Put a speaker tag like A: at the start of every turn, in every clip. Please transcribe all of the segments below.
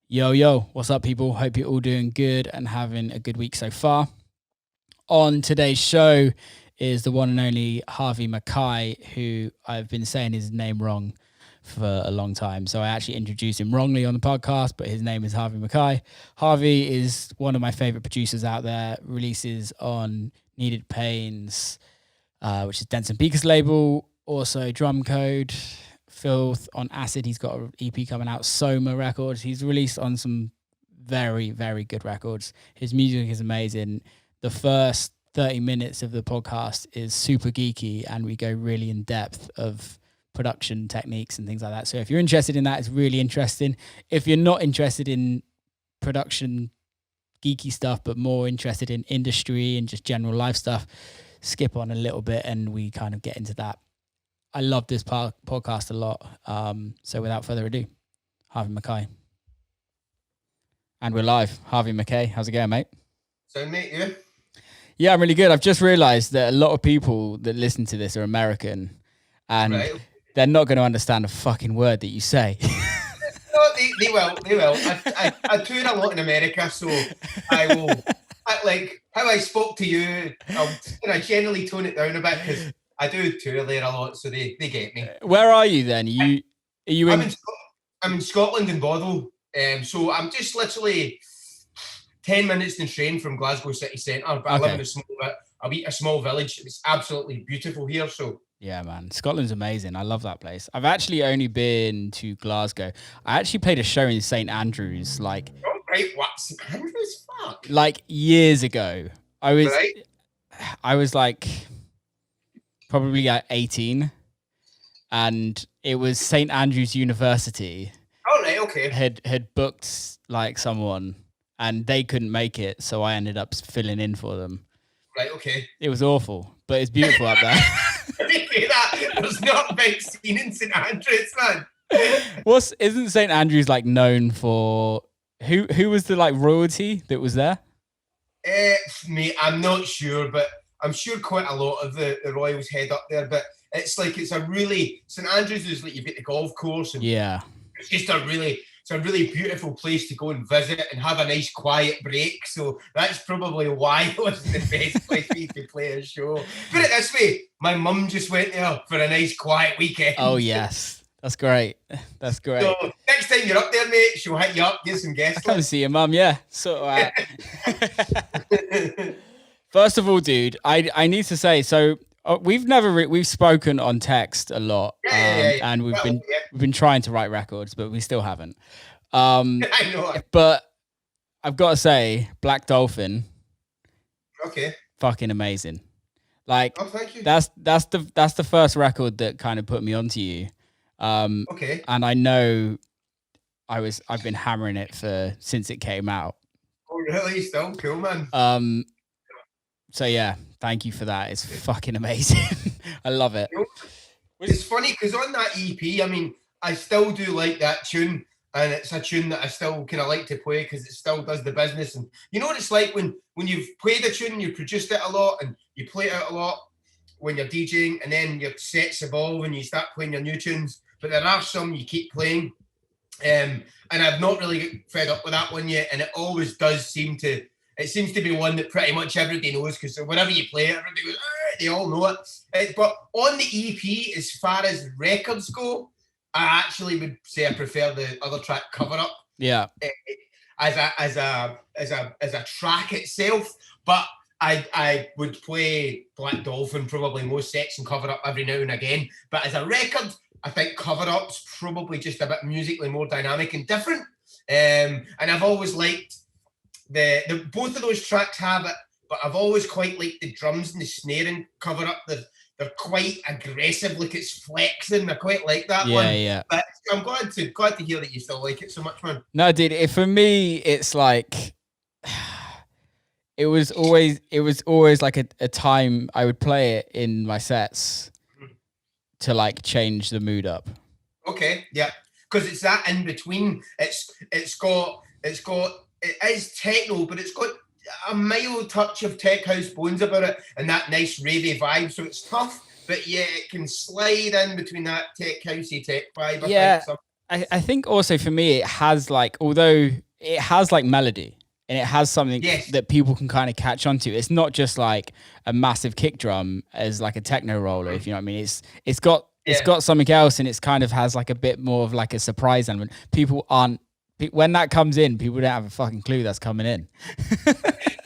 A: Yo, yo, what's up, people? Hope you're all doing good and having a good week so far. On today's show is the one and only Harvey McKay, who I've been saying his name wrong for a long time. So I actually introduced him wrongly on the podcast, but his name is Harvey McKay. Harvey is one of my favorite producers out there, releases on Kneaded Pains, which is Denson Beaker's label, also Drumcode, Filth on Acid. He's got an EP coming out, Soma Records. He's released on some very, very good records. His music is amazing. The first 30 minutes of the podcast is super geeky, and we go really in depth of production techniques and things like that. So if you're interested in that, it's really interesting. If you're not interested in production geeky stuff, but more interested in industry and just general life stuff, skip on a little bit and we kind of get into that. I love this podcast a lot. So without further ado, Harvey McKay. And we're live. Harvey McKay, how's it going, mate?
B: So, mate, you?
A: Yeah, I'm really good. I've just realized that a lot of people that listen to this are American, and they're not going to understand a fucking word that you say.
B: No, they will. I tour a lot in America, so I will. Like how I spoke to you, I'll generally tone it down a bit because I do tour there a lot, so they get me.
A: Where are you then? I'm
B: in Scotland in Bothwell, so I'm just literally 10 minutes in train from Glasgow city centre, but I live in a small village. It's absolutely beautiful here, so.
A: Yeah, man. Scotland's amazing. I love that place. I've actually only been to Glasgow. I actually played a show in St. Andrews, like...
B: Oh, right, what? St. Andrews? Fuck.
A: Like, years ago. I was like... probably at 18, and it was St. Andrews University.
B: Oh, right, okay.
A: Had booked like someone, and they couldn't make it, so I ended up filling in for them.
B: Right, okay.
A: It was awful, but it's beautiful up there.
B: There's not a big scene in St. Andrews, man.
A: Isn't St. Andrews like known for who was the like royalty that was there?
B: Mate, I'm not sure, but I'm sure quite a lot of the royals head up there. But it's a really St. Andrews is like you've got the golf course, and
A: yeah,
B: it's just a really beautiful place to go and visit and have a nice quiet break. So that's probably why it was the best place for you to play a show. Put it this way, my mum just went there for a nice quiet weekend.
A: Oh yes, that's great. That's great.
B: So next time you're up there, mate, she'll hit you up, get some guests.
A: Come see your mum, yeah. So first of all, dude, I need to say, so we've spoken on text a lot, and we've been trying to write records, but we still haven't.
B: I know.
A: But I've got to say, Black Dolphin,
B: okay,
A: fucking amazing. Like,
B: thank you.
A: That's the first record that kind of put me onto you.
B: Okay.
A: And I know I've been hammering it since it came out.
B: Oh, really? Still cool, man.
A: So yeah, thank you for that. It's fucking amazing. I love it.
B: It's funny because on that EP, I mean, I still do like that tune, and it's a tune that I still kind of like to play because it still does the business. And you know what it's like when you've played a tune, you produced it a lot, and you play it out a lot when you're DJing, and then your sets evolve and you start playing your new tunes. But there are some you keep playing, and I've not really got fed up with that one yet. And it always does seems to be one that pretty much everybody knows because whenever you play it, everybody goes, they all know it. But on the EP, as far as records go, I actually would say I prefer the other track, Cover Up.
A: Yeah.
B: As a track itself, but I would play Black Dolphin probably most sets and Cover Up every now and again. But as a record, I think Cover Up's probably just a bit musically more dynamic and different. And I've always liked the both of those tracks have it, but I've always quite liked the drums and the snare and Cover Up. They're quite aggressive, like it's flexing. I quite like that one.
A: Yeah.
B: But I'm glad to hear that you still like it so much, man.
A: No, dude. For me, it's like it was always like a time I would play it in my sets to like change the mood up.
B: Okay, yeah, because it's that in between. It is techno, but it's got a mild touch of tech house bones about it and that nice ravey vibe. So it's tough, but yeah, it can slide in between that tech housey tech vibe.
A: Yeah, I think also for me, it has like, although it has like melody and it has something
B: Yes.
A: that people can kind of catch onto. It's not just like a massive kick drum as like a techno roller, if you know what I mean. It's got something else, and it's kind of has like a bit more of like a surprise element. People aren't, when that comes in, people don't have a fucking clue that's coming in.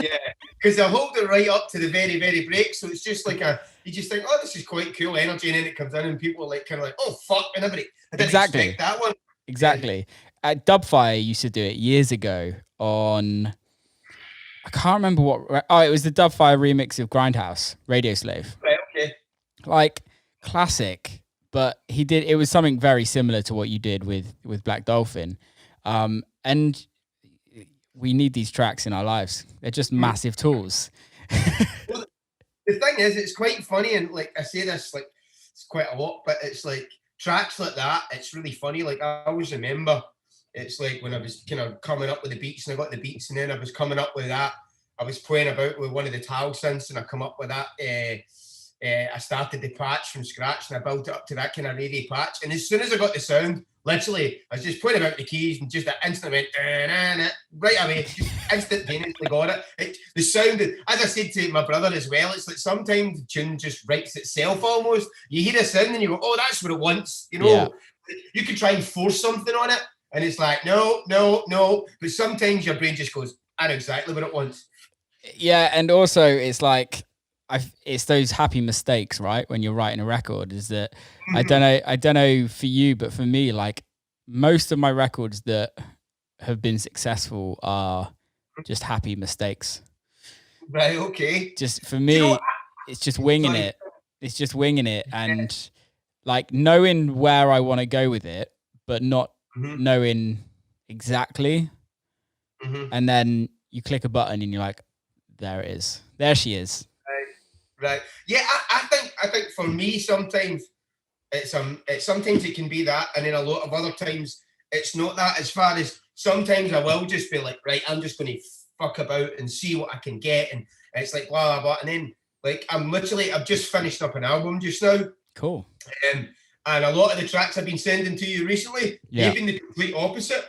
B: Yeah, because they'll hold it right up to the very, very break. So it's just like you just think, oh, this is quite cool energy. And then it comes in and people are like, kind of like, oh, fuck. And I didn't expect that one.
A: Exactly. At Dubfire used to do it years ago on, I can't remember what, oh, it was the Dubfire remix of Grindhouse, Radio Slave.
B: Right, okay.
A: Like, classic, but it was something very similar to what you did with Black Dolphin. And we need these tracks in our lives. They're just massive tools.
B: Well, the thing is, it's quite funny, and like I say this, like it's quite a lot, but it's like tracks like that, it's really funny. Like I always remember, it's like when I was kind of coming up with the beats, and I got the beats, and then I was coming up with that. I was playing about with one of the tile synths, and I come up with that. I started the patch from scratch, and I built it up to that kind of reggae patch. And as soon as I got the sound, literally, I was just playing about the keys, and just that instant went right away. Just instantaneously got it. The sound, as I said to my brother as well, it's like sometimes the tune just writes itself almost. You hear a sound and you go, "Oh, that's what it wants." You know, yeah. You can try and force something on it, and it's like, no. But sometimes your brain just goes, "I know exactly what it wants."
A: Yeah, and also it's like, it's those happy mistakes, right? When you're writing a record, is that I don't know for you, but for me, like most of my records that have been successful are just happy mistakes.
B: Right. Okay.
A: Just for me, it's just winging it. It's just winging it, and like knowing where I want to go with it, but not knowing exactly. And then you click a button and you're like, there it is. There she is.
B: Right. Yeah, I think for me sometimes sometimes it can be that, and then a lot of other times it's not that. As far as sometimes I will just be like, right, I'm just going to fuck about and see what I can get, and it's like blah blah blah, and then like I've just finished up an album just now.
A: Cool.
B: And a lot of the tracks I've been sending to you recently, they've been the complete opposite,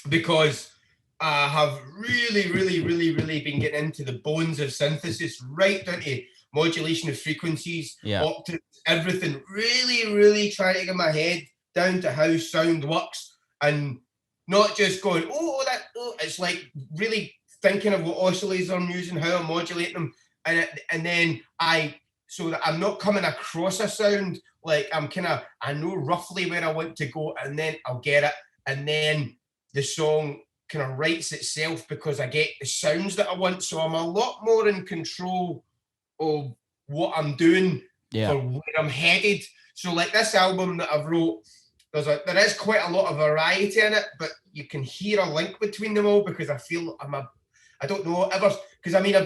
B: because I have really, really, really, really been getting into the bones of synthesis, right down to modulation of frequencies, octaves, everything. Really, really trying to get my head down to how sound works, and not just going, it's like really thinking of what oscillators I'm using, how I'm modulating them, and then so that I'm not coming across a sound like I know roughly where I want to go, and then I'll get it, and then the song kind of writes itself because I get the sounds that I want. So I'm a lot more in control of what I'm doing or where I'm headed. So like this album that I've wrote, there is quite a lot of variety in it, but you can hear a link between them all, because I feel I don't know ever, because I mean I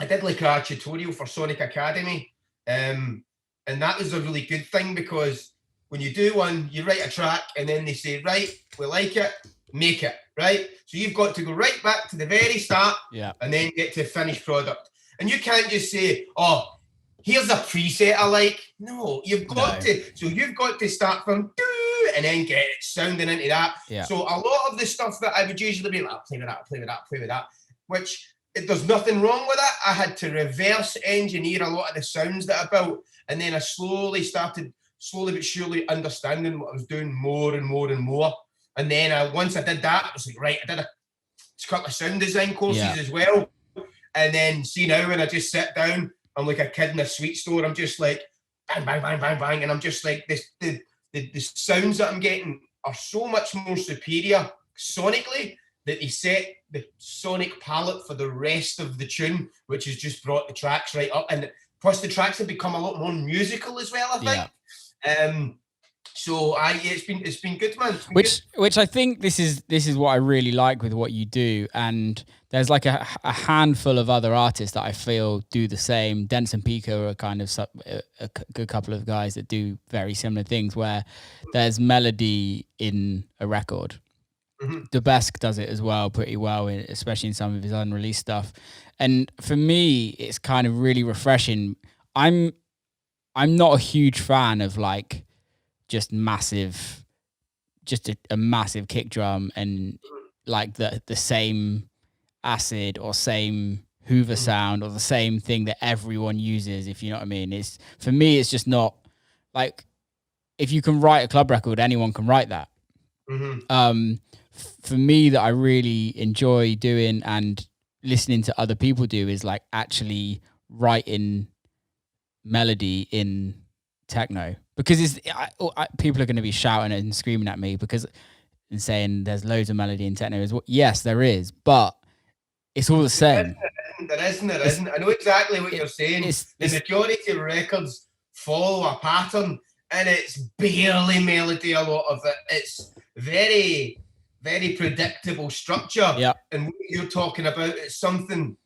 B: did like a tutorial for Sonic Academy, and that was a really good thing, because when you do one, you write a track and then they say, right, we like it, make it, right? So you've got to go right back to the very start and then get to finished product. And you can't just say, oh, here's a preset I like. No, you've got to start from and then get it sounding into that. Yeah. So a lot of the stuff that I would usually be like, I'll play with that, which there's nothing wrong with that. I had to reverse engineer a lot of the sounds that I built. And then I slowly but surely understanding what I was doing more and more and more. And then once I did that, I was like, right, I did a couple of sound design courses as well. And then see now when I just sit down, I'm like a kid in a sweet store. I'm just like bang, bang, bang, bang, bang. And I'm just like, the sounds that I'm getting are so much more superior sonically that they set the sonic palette for the rest of the tune, which has just brought the tracks right up. And plus the tracks have become a lot more musical as well, I think. Yeah. So it's been good, man.
A: Which I think this is what I really like with what you do, and there's like a handful of other artists that I feel do the same. Dense and Pico are kind of a good couple of guys that do very similar things, where there's melody in a record. Dubesk does it as well, pretty well, especially in some of his unreleased stuff. And for me, it's kind of really refreshing. I'm not a huge fan of like just massive just a massive kick drum and like the same acid or same Hoover sound or the same thing that everyone uses, if you know what I mean. It's, for me, it's just not like, if you can write a club record, anyone can write that. For me, that I really enjoy doing and listening to other people do is like actually writing melody in techno, because people are going to be shouting and screaming at me because and saying there's loads of melody in techno. Yes, there is, but it's all the same.
B: There isn't. I know exactly what you're saying. The majority of records follow a pattern, and it's barely melody. A lot of it, it's very, very predictable structure.
A: Yep.
B: And what you're talking about is something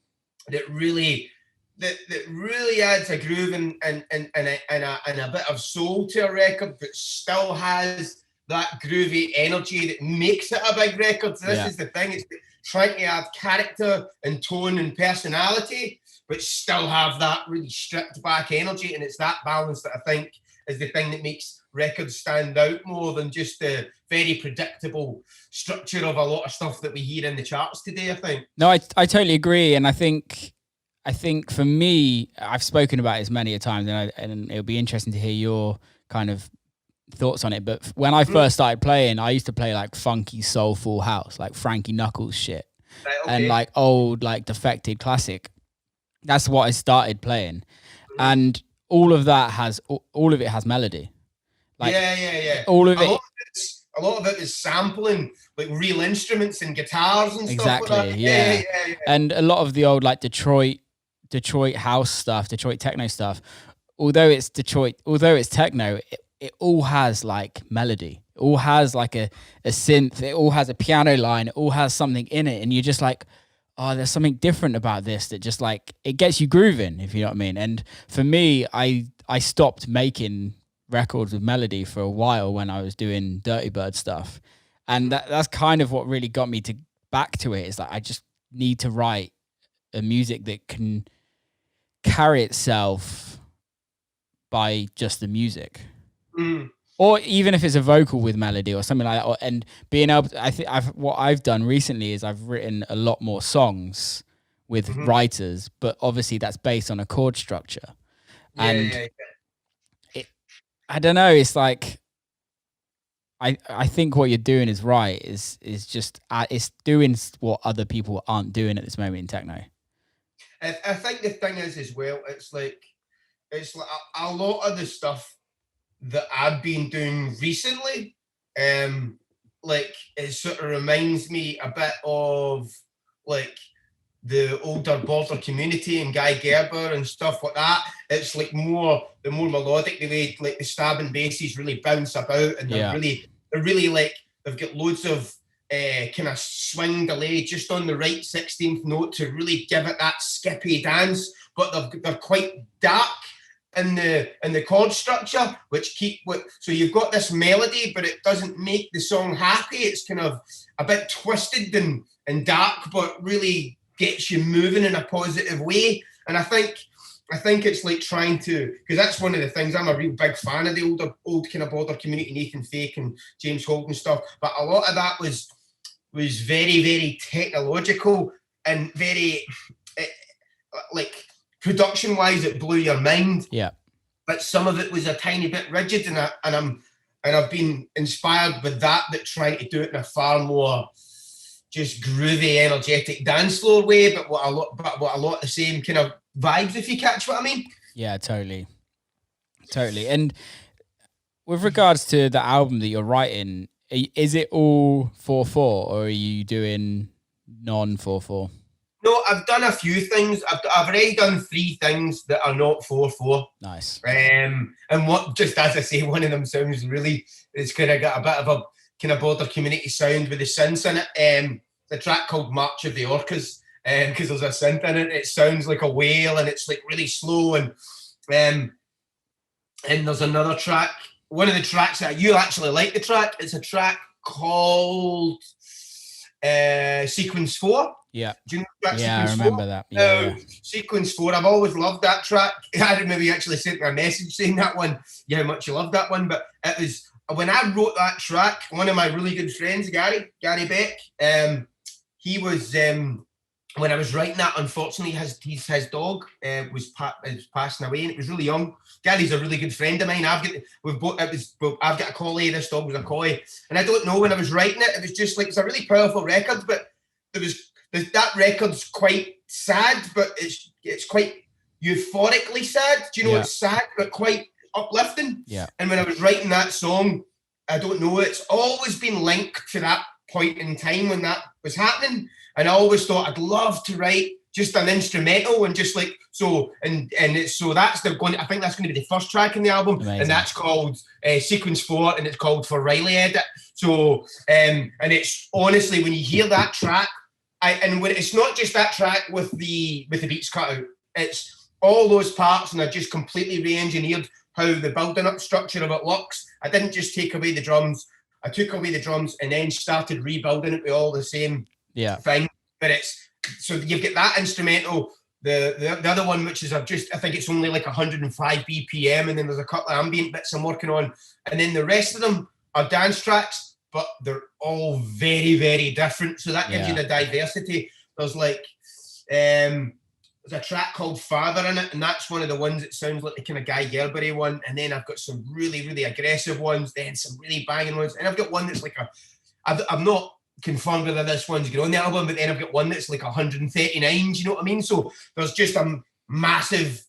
B: that really adds a groove and a bit of soul to a record, but still has that groovy energy that makes it a big record. So this is the thing, it's trying to add character and tone and personality, but still have that really stripped back energy. And it's that balance that I think is the thing that makes records stand out more than just the very predictable structure of a lot of stuff that we hear in the charts today, I think.
A: No, I totally agree. And I think for me, I've spoken about this many a times, and it'll be interesting to hear your kind of thoughts on it. But when I first started playing, I used to play like funky soulful house, like Frankie Knuckles shit, and like old like Defected classic. That's what I started playing, and all of it has melody. Like, all of it.
B: A lot of it is sampling like real instruments and guitars and stuff like that.
A: Yeah. And a lot of the old like Detroit house stuff, Detroit techno stuff, although it's techno, it all has like melody. It all has like a synth. It all has a piano line. It all has something in it. And you're just like, oh, there's something different about this that just like, it gets you grooving, if you know what I mean. And for me, I stopped making records with melody for a while when I was doing Dirty Bird stuff. And that's kind of what really got me back to it. Is like, I just need to write a music that can carry itself by just the music. Or even if it's a vocal with melody or something like that. And being able to, what I've done recently is I've written a lot more songs with writers, but obviously that's based on a chord structure. I don't know. It's like, I think what you're doing is right. Is just it's doing what other people aren't doing at this moment in techno.
B: I think the thing is as well. It's like a lot of the stuff that I've been doing recently, like it sort of reminds me a bit of like the older Border Community and Guy Gerber and stuff like that. It's like the more melodic, the way like the stabbing basses really bounce about, and they're really like they've got loads of kind of swing delay just on the right 16th note to really give it that skippy dance, but they're quite dark in the chord structure, so you've got this melody, but it doesn't make the song happy. It's kind of a bit twisted and dark, but really gets you moving in a positive way. And I think it's like trying to, because that's one of the things, I'm a real big fan of the old kind of Border Community, Nathan Fake and James Holden stuff, but a lot of that was very, very technological and very like production wise, it blew your mind.
A: Yeah. But
B: some of it was a tiny bit rigid, and I've been inspired with that trying to do it in a far more just groovy, energetic dance floor way, but what a lot of the same kind of vibes, if you catch what I mean.
A: Yeah, totally. And with regards to the album that you're writing, is it all 4/4 or are you doing non 4/4?
B: No, I've done a few things. I've already done 3 things that are not 4/4.
A: Nice.
B: And what, just as I say, one of them sounds really, it's kind of got a bit of a kind of Border Community sound with the synths in it. The track called March of the Orcas, because there's a synth in it. It sounds like a whale and it's like really slow. And there's another track, one of the tracks that you actually like the track. It's a track called Sequence 4.
A: Yeah.
B: Do you know that
A: yeah,
B: Sequence
A: I remember
B: 4?
A: that. Yeah.
B: Sequence 4, I've always loved that track. I had maybe actually sent me a message saying that one, how much you loved that one, but it was when I wrote that track, one of my really good friends, Gary Beck, he was when I was writing that. Unfortunately, his dog was passing away, and it was really young. Gary's a really good friend of mine. I've got a collie. This dog was a collie, and I don't know, when I was writing it, it was just like, it's a really powerful record, but that record's quite sad, but it's quite euphorically sad. Do you know? It's sad but quite uplifting.
A: Yeah.
B: And when I was writing that song, I don't know, it's always been linked to that point in time when that was happening. And I always thought I'd love to write just an instrumental, and just like, so, and it's, so that's I think that's going to be the first track in the album. Amazing. And that's called Sequence 4, and it's called For Riley Edit. So, and it's honestly, when you hear that track, it's not just that track with the beats cut out, it's all those parts, and I just completely re-engineered how the building up structure of it looks. I didn't just take away the drums. I took away the drums and then started rebuilding it with all the same thing. But so you've got that instrumental, the other one, which is I think it's only like 105 BPM, and then there's a couple of ambient bits I'm working on, and then the rest of them are dance tracks, but they're all very, very different. So that gives you the diversity. There's like there's a track called Father in it, and that's one of the ones that sounds like the kind of Guy Gerbery one. And then I've got some really, really aggressive ones, then some really banging ones. And I've got one that's like I'm not confirmed whether this one's going on the album, but then I've got one that's like 139, do you know what I mean? So there's just a massive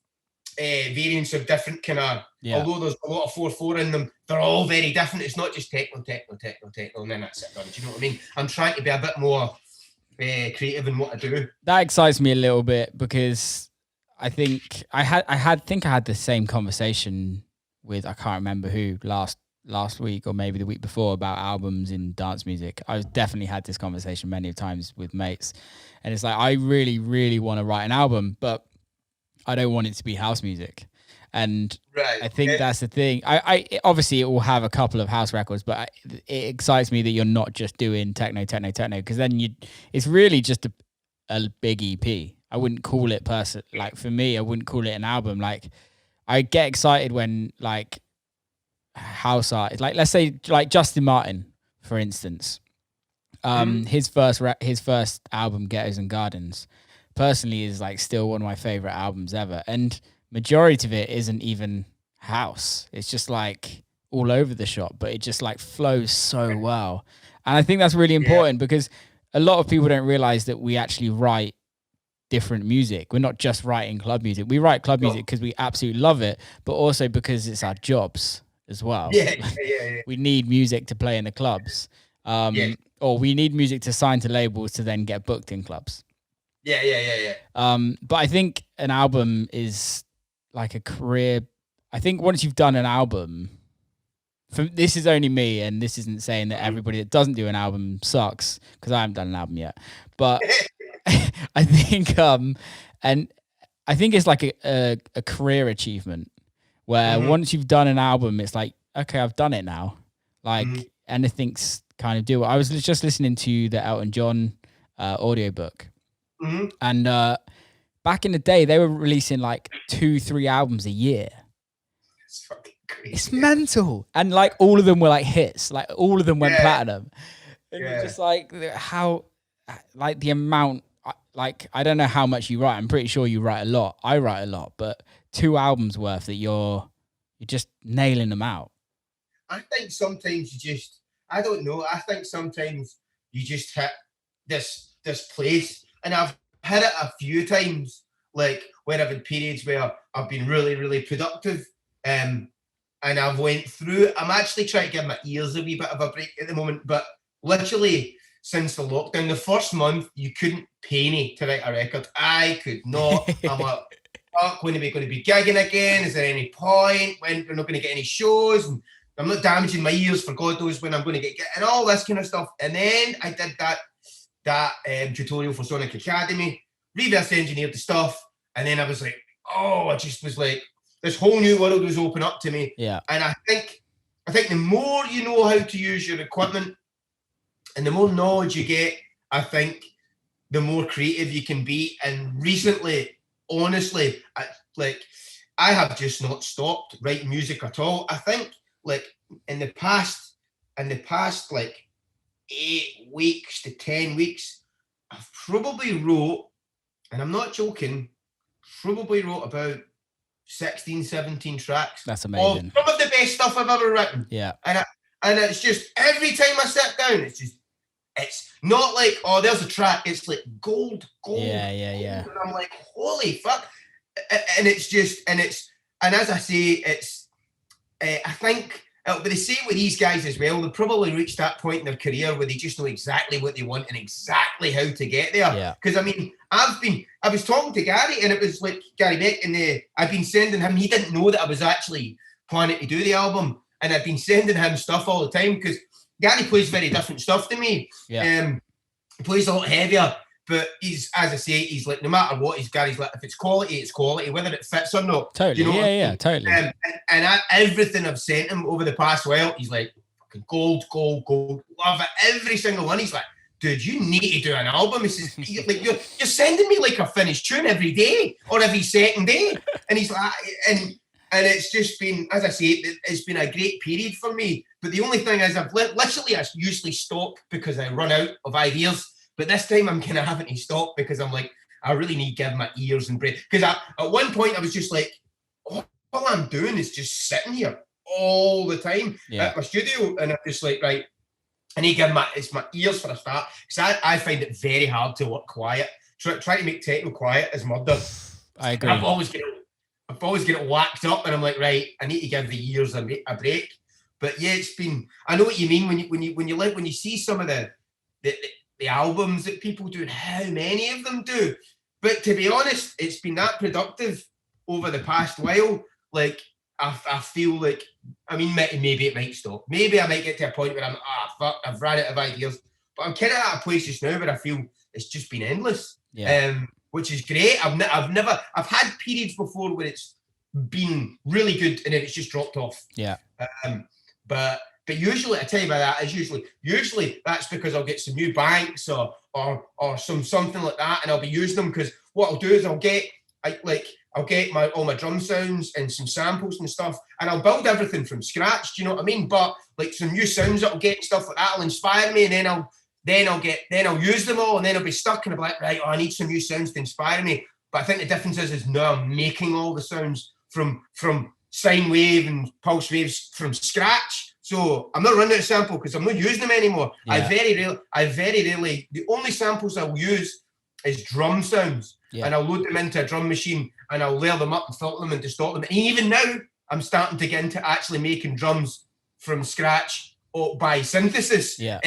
B: variance of different kind of, although there's a lot of 4/4 in them, they're all very different. It's not just techno, and then that's it done. Do you know what I mean? I'm trying to be a bit more creative in what I do.
A: That excites me a little bit, because I think I had the same conversation with, I can't remember who, last week or maybe the week before, about albums in dance music. I've definitely had this conversation many times with mates, and it's like, I really, really want to write an album, but I don't want it to be house music. And I think that's the thing. I obviously, it will have a couple of house records, but it excites me that you're not just doing techno, because then it's really just a big EP. I wouldn't call it like, for me, I wouldn't call it an album. Like, I get excited when like house art, like, let's say like Justin Martin, for instance, his first album, Ghettos and Gardens, personally is like still one of my favorite albums ever. And majority of it isn't even house. It's just like all over the shop, but it just like flows so well. And I think that's really important, because a lot of people don't realize that we actually write different music. We're not just writing club music. We write club music because we absolutely love it, but also because it's our jobs as well. We need music to play in the clubs, or we need music to sign to labels to then get booked in clubs. But I think an album is like a career. I think once you've done an album, this is only me, and this isn't saying that everybody that doesn't do an album sucks, because I haven't done an album yet. But I think, and I think it's like a career achievement, where once you've done an album, it's like, okay, I've done it now. Like anything's kind of doable. I was just listening to the Elton John audiobook. And back in the day, they were releasing like 2-3 albums a year.
B: It's fucking crazy.
A: It's mental. And like all of them were like hits. Like all of them went platinum. And you're just like, how, like the amount, like, I don't know how much you write. I'm pretty sure you write a lot. I write a lot, but 2 albums worth that you're just nailing them out.
B: I think sometimes I don't know. I think sometimes you just hit this place. And I've hit it a few times, like where I've had periods where I've been really, really productive, and I've went through. I'm actually trying to give my ears a wee bit of a break at the moment, but literally since the lockdown, the first month, you couldn't pay me to write a record. I could not. I'm like, fuck, when are we going to be gigging again? Is there any point? When we're not going to get any shows? And I'm not damaging my ears for God knows when I'm going to get and all this kind of stuff. And then I did that tutorial for Sonic Academy, reverse engineered the stuff, and then I was like, I just was like, this whole new world was open up to me. And I think the more you know how to use your equipment and the more knowledge you get, I think the more creative you can be. And recently, honestly, I have just not stopped writing music at all. I think like in the past like 8 weeks to 10 weeks, I've probably wrote, and I'm not joking, probably wrote about 16, 17 tracks.
A: That's amazing.
B: Some of the best stuff I've ever written.
A: Yeah.
B: And it's just every time I sit down, it's not like, oh, there's a track. It's like gold.
A: Yeah.
B: And I'm like, holy fuck. And it's just, and as I say, it's, I think it'll be the same with these guys as well. They'll probably reach that point in their career where they just know exactly what they want and exactly how to get there.
A: Yeah.
B: Because I mean, I was talking to Gary, and it was like Gary Beck, and I've been sending him, he didn't know that I was actually planning to do the album. And I've been sending him stuff all the time because Gary plays very different stuff to me.
A: Yeah.
B: He plays a lot heavier, but he's, as I say, he's like, no matter what, Gary's like, if it's quality, it's quality, whether it fits or not.
A: Totally.
B: You know
A: Yeah, totally.
B: Everything I've sent him over the past while, he's like, fucking gold. Love it. Every single one. He's like, dude, you need to do an album. He says, like, you're sending me like a finished tune every day or every second day. And he's like, and it's just been, as I say, it's been a great period for me. But the only thing is, I usually stop because I run out of ideas. But this time I'm kind of having to stop because I'm like, I really need to give my ears and brain. Because at one point I was just like, all I'm doing is just sitting here all the time at my studio. And I'm just like, right, I need to give my ears for a start. Because I find it very hard to work quiet. Try to make techno quiet is murder.
A: I agree.
B: I've always get it whacked up, and I'm like, right, I need to give the ears a break. But yeah, it's been, I know what you mean when you see some of the albums that people do and how many of them do. But to be honest, it's been that productive over the past while. Like I feel like, I mean, maybe it might stop. Maybe I might get to a point where I'm, fuck, I've ran out of ideas. But I'm kind of at a place just now where I feel it's just been endless.
A: Yeah.
B: Which is great. I've had periods before where it's been really good and then it's just dropped off.
A: Yeah.
B: But usually, I tell you about that, is usually that's because I'll get some new banks or something like that, and I'll be using them, because what I'll do is I'll get all my drum sounds and some samples and stuff, and I'll build everything from scratch. Do you know what I mean? But like some new sounds that I'll get and stuff like that will inspire me, and then I'll use them all, and then I'll be stuck and I'll be like, right, I need some new sounds to inspire me. But I think the difference is now I'm making all the sounds from sine wave and pulse waves from scratch. So I'm not running out of sample because I'm not using them anymore. Yeah. I very rarely, the only samples I'll use is drum sounds. Yeah. And I'll load them into a drum machine and I'll layer them up and filter them and distort them. And even now, I'm starting to get into actually making drums from scratch or by synthesis.
A: Yeah.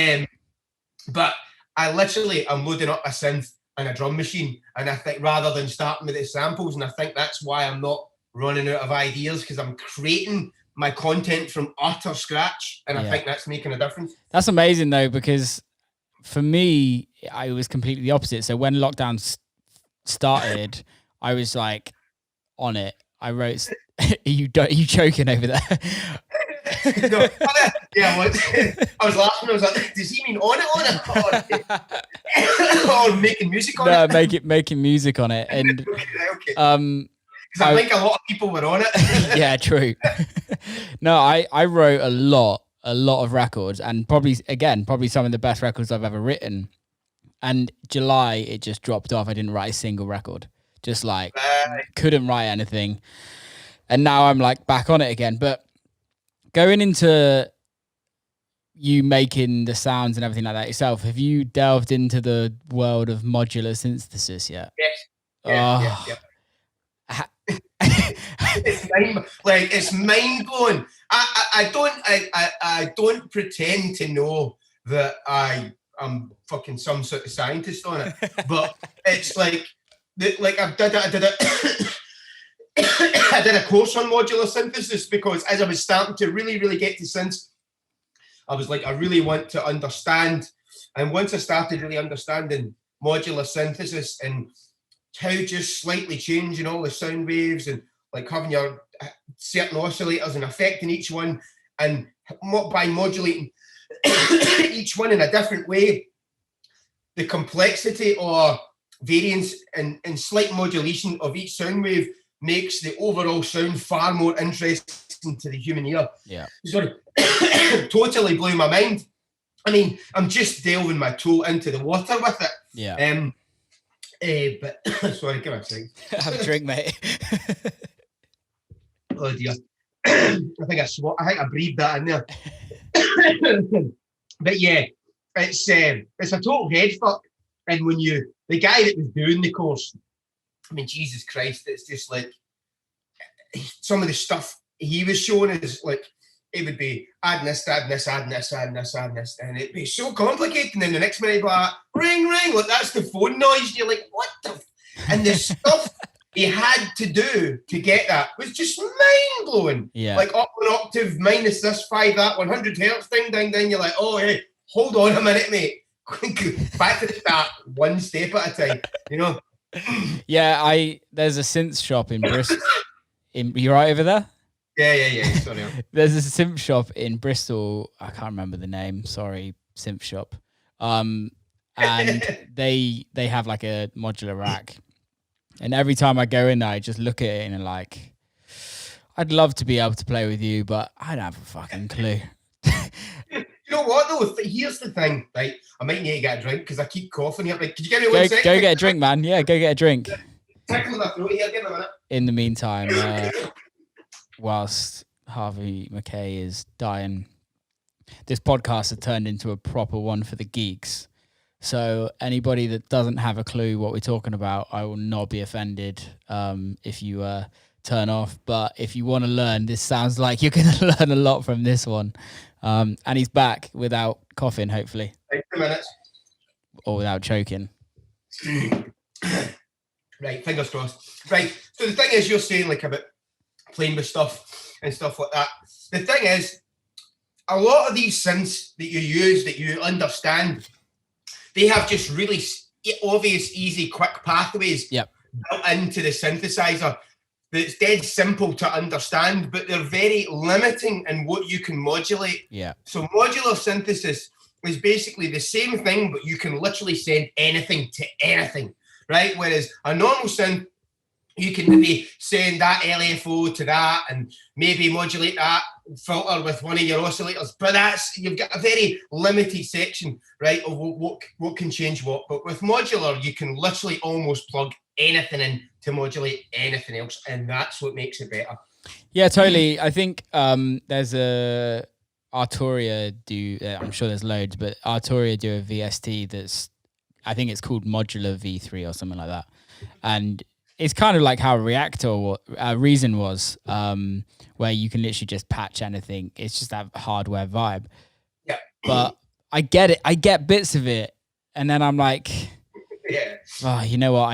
B: But I'm loading up a synth and a drum machine. And I think rather than starting with the samples, and I think that's why I'm not running out of ideas, because I'm creating my content from utter scratch, and I think that's making a difference.
A: That's amazing though, because for me, I was completely the opposite. So when lockdown started, I was like on it. I wrote, are you choking over there?
B: No, I was laughing. I was like, does he mean on it? Or making music on it?
A: No, making music on it. And
B: okay. Because I think a lot of people were on it.
A: Yeah, true. No, I wrote a lot of records, and probably some of the best records I've ever written. And July, it just dropped off. I didn't write a single record. Just like couldn't write anything. And now I'm like back on it again. But going into you making the sounds and everything like that yourself, have you delved into the world of modular synthesis yet?
B: Yes. Yeah. It's mind blowing. I don't pretend to know that I'm fucking some sort of scientist on it, but it's like I did a course on modular synthesis, because as I was starting to really get to synths, I was like, I really want to understand. And once I started really understanding modular synthesis and how just slightly changing all the sound waves and like having your certain oscillators and affecting each one, and by modulating each one in a different way, the complexity or variance and slight modulation of each sound wave makes the overall sound far more interesting to the human ear.
A: Yeah.
B: Sorry, totally blew my mind. I mean, I'm just delving my toe into the water with it.
A: Yeah.
B: But sorry, give me a second.
A: Have a drink, mate.
B: Oh dear. I think I breathed that in there. But yeah, it's a total head fuck. And when the guy that was doing the course, I mean, Jesus Christ, it's just like some of the stuff he was showing is like, it would be adding this, adding this, adding this, adding this, adding this, and it'd be so complicated. And then the next minute, it'd be like, ring, ring, like that's the phone noise. And you're like, what the? And the stuff he had to do to get that was just mind blowing.
A: Yeah.
B: Like up an octave, minus this, 5, that, 100 hertz, ding, ding, ding. You're like, oh, hey, hold on a minute, mate. Back to the start, one step at a time, you know?
A: Yeah, there's a synth shop in Bristol. You right over there?
B: Yeah. Sorry.
A: There's a synth shop in Bristol. I can't remember the name. Sorry, synth shop. And they have like a modular rack. And every time I go in there, I just look at it and I'm like, I'd love to be able to play with you, but I don't have a fucking clue.
B: You know what though? Here's the thing, right? I might need to get a drink because I keep coughing here. Like, could you give me one second?
A: Go get a drink, man. Yeah, go get a drink.
B: Tickle my throat here. Give me a minute.
A: In the meantime, whilst Harvey McKay is dying, this podcast has turned into a proper one for the geeks. So anybody that doesn't have a clue what we're talking about, I will not be offended if you turn off. But if you want to learn, this sounds like you're going to learn a lot from this one. And he's back without coughing, hopefully.
B: 2 minutes.
A: Or without choking.
B: Right, fingers crossed. Right, so the thing is, you're saying like about playing with stuff and stuff like that. The thing is, a lot of these synths that you use, that you understand, they have just really obvious, easy, quick pathways built into the synthesizer. That's dead simple to understand, but they're very limiting in what you can modulate.
A: Yeah.
B: So modular synthesis is basically the same thing, but you can literally send anything to anything, right? Whereas a normal synth, you can maybe send that LFO to that and maybe modulate that filter with one of your oscillators. But you've got a very limited section, right, of what can change what. But with modular, you can literally almost plug anything in to modulate anything else, and that's what makes it better.
A: Yeah, totally. I think there's a Arturia I'm sure there's loads, but Arturia do a VST that's, I think it's called Modular V3 or something like that. And it's kind of like how Reason was, where you can literally just patch anything. It's just that hardware vibe.
B: Yeah.
A: But I get it. I get bits of it. And then I'm like,
B: yeah.
A: Oh, you know what?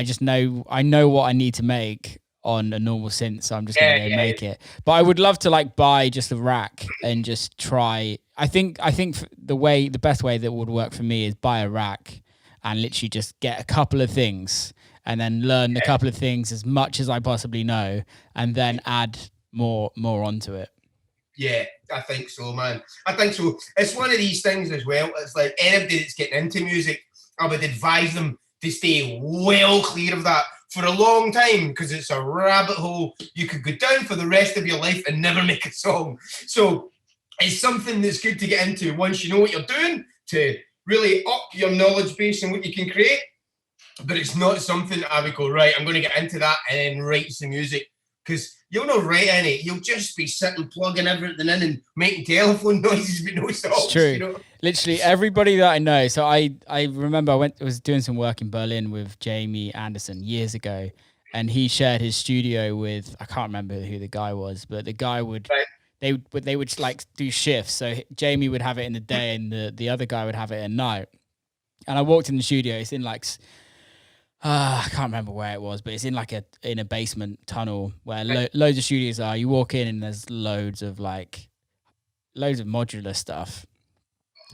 A: I know what I need to make on a normal synth, so I'm just going to make it. But I would love to like buy just a rack and just try. I think the best way that would work for me is buy a rack and literally just get a couple of things and then learn the couple of things as much as I possibly know, and then add more onto it.
B: Yeah, I think so, man. I think so. It's one of these things as well. It's like anybody that's getting into music, I would advise them to stay well clear of that for a long time, because it's a rabbit hole you could go down for the rest of your life and never make a song. So it's something that's good to get into once you know what you're doing, to really up your knowledge base and what you can create. But it's not something I would go, right, I'm going to get into that and then write some music, because you'll not write any. You'll just be sitting plugging everything in and making telephone noises with no songs.
A: It's true.
B: You know?
A: Literally everybody that I know. So I remember I was doing some work in Berlin with Jamie Anderson years ago, and he shared his studio with, I can't remember who the guy was, but the guy would, they would like do shifts. So Jamie would have it in the day and the other guy would have it at night. And I walked in the studio. It's in like, I can't remember where it was, but it's in like in a basement tunnel where loads of studios are. You walk in and there's loads of modular stuff.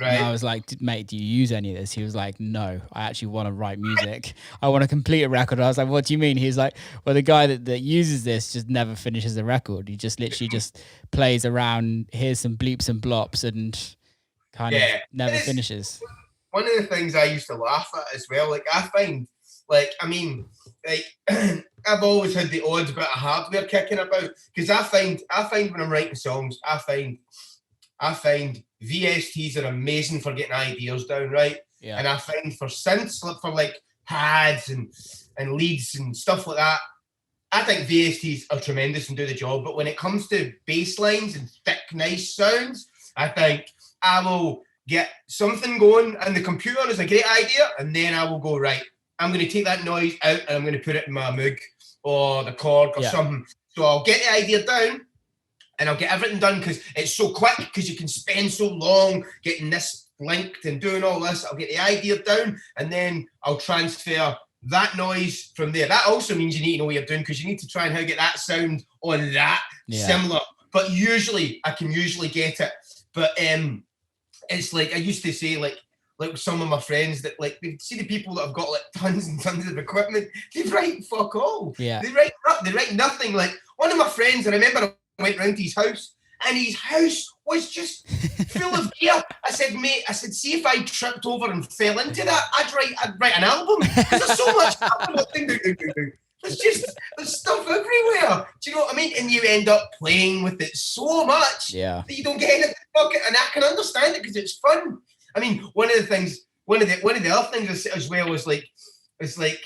A: Right. And I was like, mate, do you use any of this? He was like, no, I actually want to write music. I want to complete a record. I was like, what do you mean? He's like, well, the guy that uses this just never finishes the record. He just literally just plays around, hears some bleeps and blops and kind of never finishes.
B: One of the things I used to laugh at as well, like I find, like, I mean, like I've always had the odds bit of hardware kicking about, because I find when I'm writing songs, I find VSTs are amazing for getting ideas down, right?
A: Yeah.
B: And I find for synths, for like pads and leads and stuff like that, I think VSTs are tremendous and do the job. But when it comes to bass lines and thick, nice sounds, I think I will get something going, and the computer is a great idea, and then I will go, right, I'm going to take that noise out and I'm going to put it in my Moog or the Clarke or something. So I'll get the idea down and I'll get everything done, because it's so quick, because you can spend so long getting this linked and doing all this. I'll get the idea down and then I'll transfer that noise from there. That also means you need to know what you're doing, because you need to try and how to get that sound on that similar. But usually I can get it. But it's like I used to say, like some of my friends that like they see the people that have got like tons and tons of equipment, they write fuck all.
A: Yeah.
B: They write nothing. Like one of my friends, I remember I went round to his house, and his house was just full of gear. I said, mate, see if I tripped over and fell into that, I'd write an album, because there's so much there's stuff everywhere. Do you know what I mean? And you end up playing with it so much that you don't get anything fucking. And I can understand it, because it's fun. I mean, one of the other things as well was like, it's like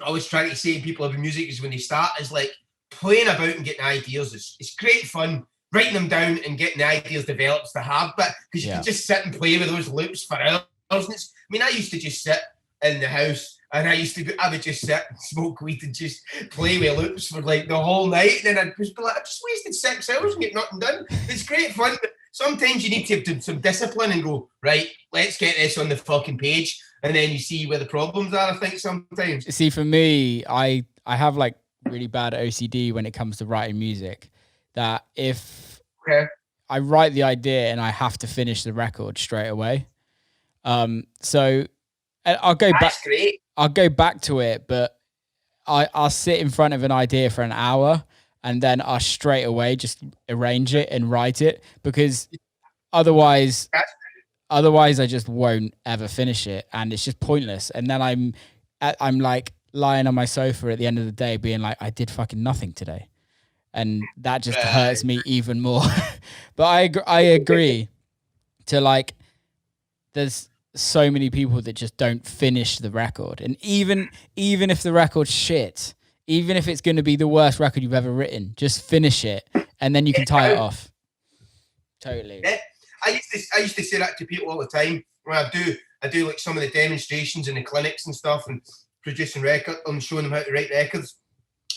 B: I was trying to say to people about music is when they start is like playing about and getting ideas. It's great fun. Writing them down and getting the ideas developed the hard bit, because you can just sit and play with those loops for hours. I used to just sit in the house, and I would just sit and smoke weed and just play with loops for like the whole night, and then I'd just be like, I've just wasted 6 hours and get nothing done. It's great fun, but sometimes you need to have some discipline and go, right, let's get this on the fucking page, and then you see where the problems are, I think, sometimes.
A: See, for me, I have like really bad OCD when it comes to writing music, that if I write the idea and I have to finish the record straight away. So I'll go back.
B: Great.
A: I'll go back to it, but I'll sit in front of an idea for an hour, and then I'll straight away just arrange it and write it, because otherwise I just won't ever finish it, and it's just pointless. And then I'm like lying on my sofa at the end of the day being like, I did fucking nothing today. And that just hurts me even more. But I agree to like, there's so many people that just don't finish the record. And even if the record's shit, even if it's going to be the worst record you've ever written, just finish it, and then you can tie it off. Totally.
B: Yeah. I used to say that to people all the time when I do like some of the demonstrations in the clinics and stuff, and producing records and showing them how to write records.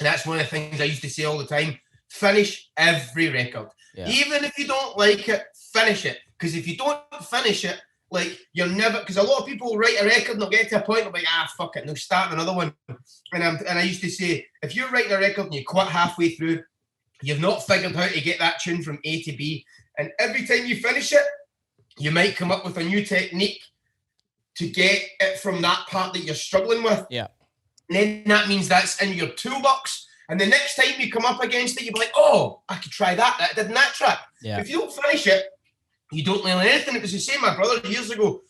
B: And that's one of the things I used to say all the time. Finish every record. Yeah. Even if you don't like it, finish it. Because if you don't finish it, like you're never, because a lot of people write a record and they'll get to a point and they'll be like, fuck it, and they'll start another one. And I used to say, if you're writing a record and you quit halfway through, you've not figured how to get that tune from A to B. And every time you finish it, you might come up with a new technique to get it from that part that you're struggling with.
A: Yeah.
B: And then that means that's in your toolbox. And the next time you come up against it, you'll be like, oh, I could try that. That did in that track.
A: Yeah.
B: If you don't finish it, you don't learn anything. It was the same, my brother, years ago,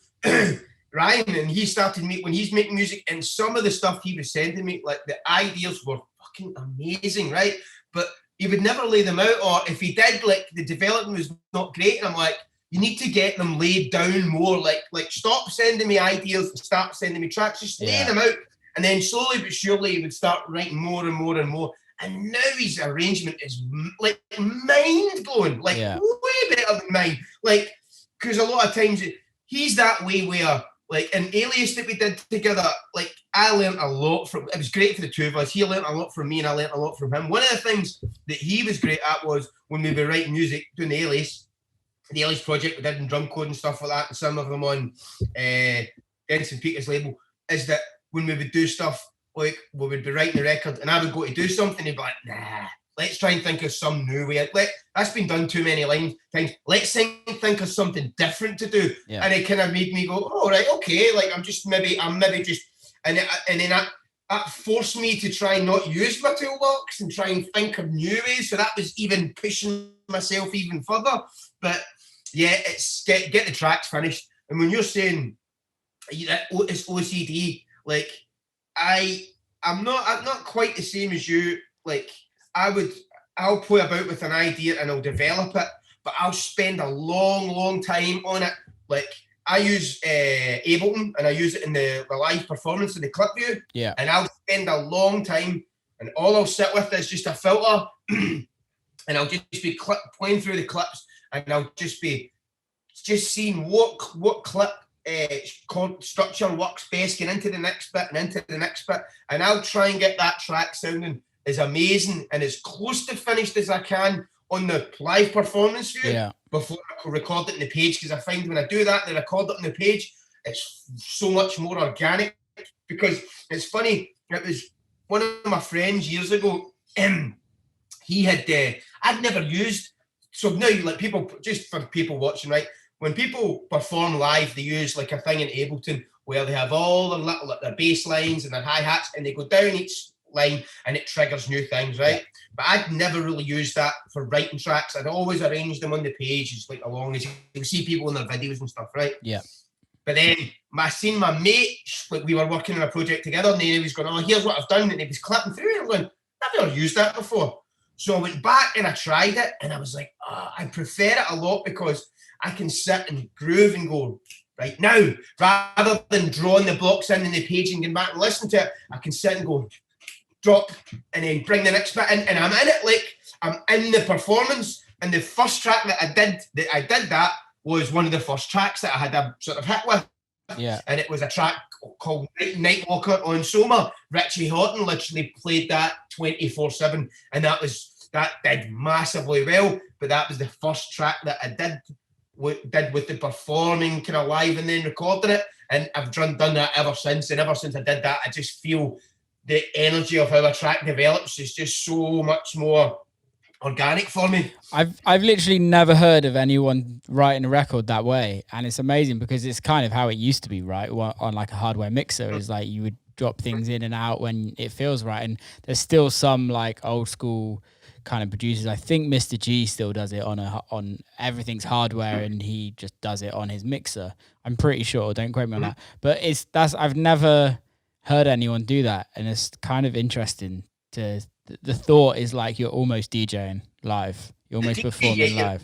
B: Ryan, and he started when he's making music, and some of the stuff he was sending me, like the ideas were fucking amazing, right? But he would never lay them out, or if he did, like the development was not great. And I'm like, you need to get them laid down more. Like stop sending me ideas and start sending me tracks. Just lay them out. And then slowly but surely he would start writing more and more and more. And now his arrangement is like mind-blowing, like way better than mine. Like, because a lot of times he's that way where, like, an Alias that we did together, like, I learned a lot from, it was great for the two of us. He learned a lot from me and I learned a lot from him. One of the things that he was great at was when we were writing music, doing the Alias project we did in Drumcode and stuff like that, and some of them on Denson Peter's label, is that when we would do stuff, like we would be writing the record and I would go to do something, he'd be like, nah, let's try and think of some new way. That's been done too many times. Let's think of something different to do. Yeah. And it kind of made me go, oh, right, okay. Like I'm maybe just, and then that forced me to try and not use my toolbox and try and think of new ways. So that was even pushing myself even further. But yeah, it's get the tracks finished. And when you're saying it's OCD, like I I'm not quite the same as you. Like I'll play about with an idea and I'll develop it, but I'll spend a long time on it. Like I use Ableton and I use it in the live performance in the clip view.
A: Yeah.
B: And I'll spend a long time, and all I'll sit with is just a filter, and I'll just be playing through the clips, and I'll just be seeing what clip chord structure works best, getting into the next bit and into the next bit, and I'll try and get that track sounding as amazing and as close to finished as I can on the live performance view before I record it in the page, because I find when I do that and I record it on the page, it's so much more organic. Because it's funny, it was one of my friends years ago, he had, I'd never used, so now like people, just for people watching, right, when people perform live, they use like a thing in Ableton where they have all their little, like their bass lines and their hi-hats, and they go down each line and it triggers new things, right? Yeah. But I'd never really used that for writing tracks. I'd always arranged them on the page, just like along as you see people in their videos and stuff, right?
A: Yeah.
B: But then I seen my mate, like we were working on a project together, and he was going, oh, here's what I've done, and he was clapping through it. I'm going, I've never used that before. So I went back and I tried it, and I was like, oh, I prefer it a lot because I can sit and groove and go, right now, rather than drawing the blocks in the page and going back and listen to it, I can sit and go, drop, and then bring the next bit in, and I'm in it, like I'm in the performance. And the first track that I did that was one of the first tracks that I had a sort of hit with.
A: Yeah.
B: And it was a track called Nightwalker on Soma. Richie Houghton literally played that 24/7, and that did massively well. But that was the first track that I did with the performing kind of live and then recording it. And I've done that ever since. And ever since I did that, I just feel the energy of how a track develops is just so much more organic for me.
A: I've literally never heard of anyone writing a record that way, and it's amazing because it's kind of how it used to be, right? On like a hardware mixer, is like you would drop things in and out when it feels right, and there's still some like old school kind of producers. I think Mr. G still does it on everything's hardware, and he just does it on his mixer. I'm pretty sure. Don't quote me on that, but I've never heard anyone do that, and it's kind of interesting to. The thought is like you're almost DJing live. You're almost performing live.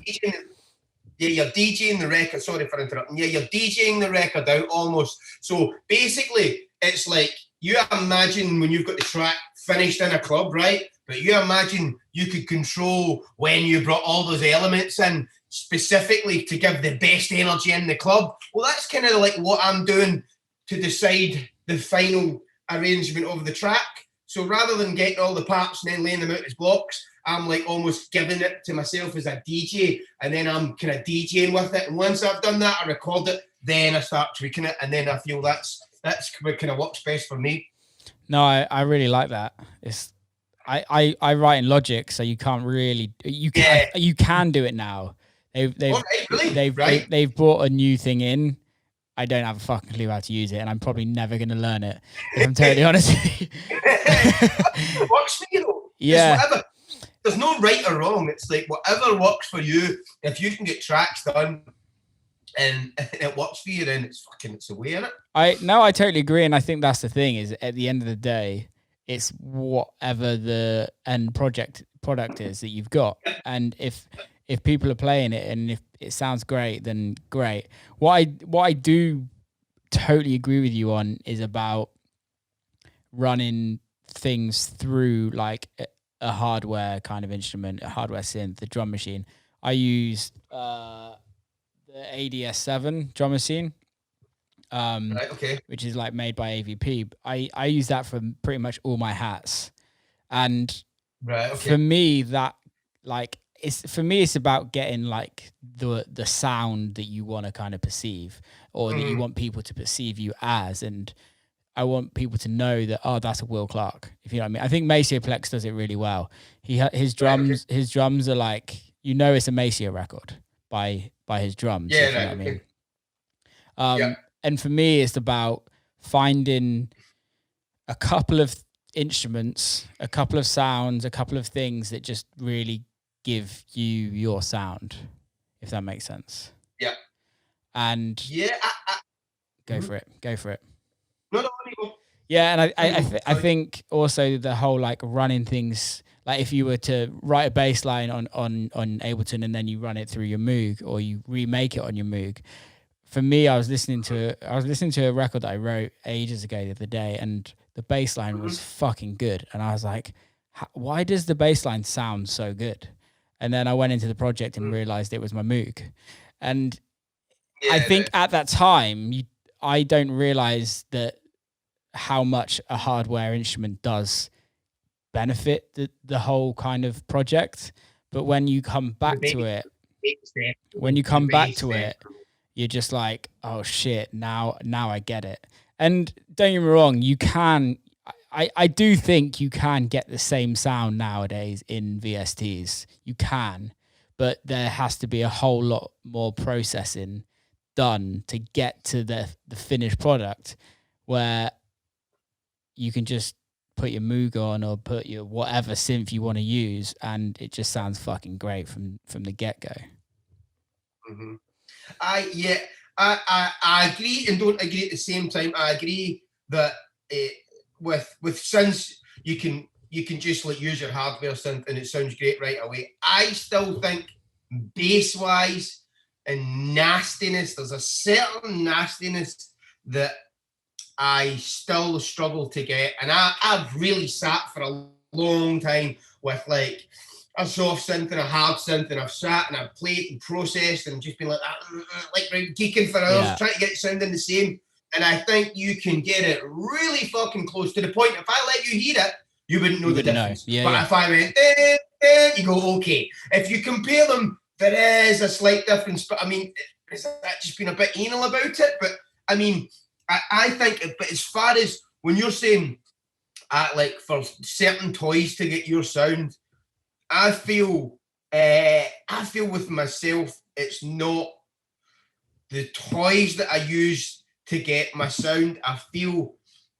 B: You're DJing the record. Sorry for interrupting. Yeah, you're DJing the record out almost. So basically, it's like you imagine when you've got the track finished in a club, right? But you imagine you could control when you brought all those elements in specifically to give the best energy in the club. Well, that's kind of like what I'm doing to decide the final arrangement of the track. So rather than getting all the parts and then laying them out as blocks, I'm like almost giving it to myself as a DJ, and then I'm kind of DJing with it. And once I've done that, I record it, then I start tweaking it, and then I feel that's what kind of works best for me.
A: No, I really like that. I write in Logic, so you can't really you can do it now. They've brought a new thing in. I don't have a fucking clue how to use it, and I'm probably never going to learn it, if I'm totally honest.
B: It works for you, though.
A: Yeah.
B: Whatever. There's no right or wrong. It's like whatever works for you. If you can get tracks done and it works for you, then it's the way, isn't it?
A: I totally agree, and I think that's the thing, is at the end of the day, it's whatever the end product is that you've got. And if people are playing it and if it sounds great, then great. What I do totally agree with you on is about running things through like a hardware kind of instrument, a hardware synth, the drum machine. I use the ADS7 drum machine, which is like made by AVP. I use that for pretty much all my hats. And for me, that like, it's about getting like the sound that you want to kind of perceive, or that you want people to perceive you as. And I want people to know that, oh, that's a Will Clarke, if you know what I mean. I think Maceo Plex does it really well. His drums are like, you know, it's a Maceo record by his drums.
B: Yeah,
A: if you know what I mean. And for me, it's about finding a couple of instruments, a couple of sounds, a couple of things that just really give you your sound, if that makes sense.
B: Yeah.
A: And
B: yeah,
A: go for it.
B: No,
A: Yeah, and I think also the whole like running things, like if you were to write a bass line on Ableton and then you run it through your Moog or you remake it on your Moog. For me, I was listening to a record that I wrote ages ago the other day, and the bass line was fucking good, and I was like, why does the bass line sound so good? And then I went into the project and realized it was my Moog, and I think at that time I don't realize that how much a hardware instrument does benefit the whole kind of project. But when you come back to it, you're just like, oh shit, now I get it. And don't get me wrong, I do think you can get the same sound nowadays in VSTs. You can, but there has to be a whole lot more processing done to get to the finished product where you can just put your Moog on or put your whatever synth you want to use, and it just sounds fucking great from the get-go.
B: Mm-hmm. I agree and don't agree at the same time. I agree that with synths you can just like use your hardware synth and it sounds great right away. I still think bass-wise and nastiness, there's a certain nastiness that I still struggle to get, and I've really sat for a long time with like a soft synth and a hard synth, and I've sat and I've played and processed and just been like geeking for hours, trying to get it sounding the same. And I think you can get it really fucking close to the point. If I let you hear it, you wouldn't know the difference. But if I went, you go, okay. If you compare them, there is a slight difference. But I mean, is that just being a bit anal about it? But I mean, I think, but as far as when you're saying, like for certain toys to get your sound, I feel with myself, it's not the toys that I use to get my sound. I feel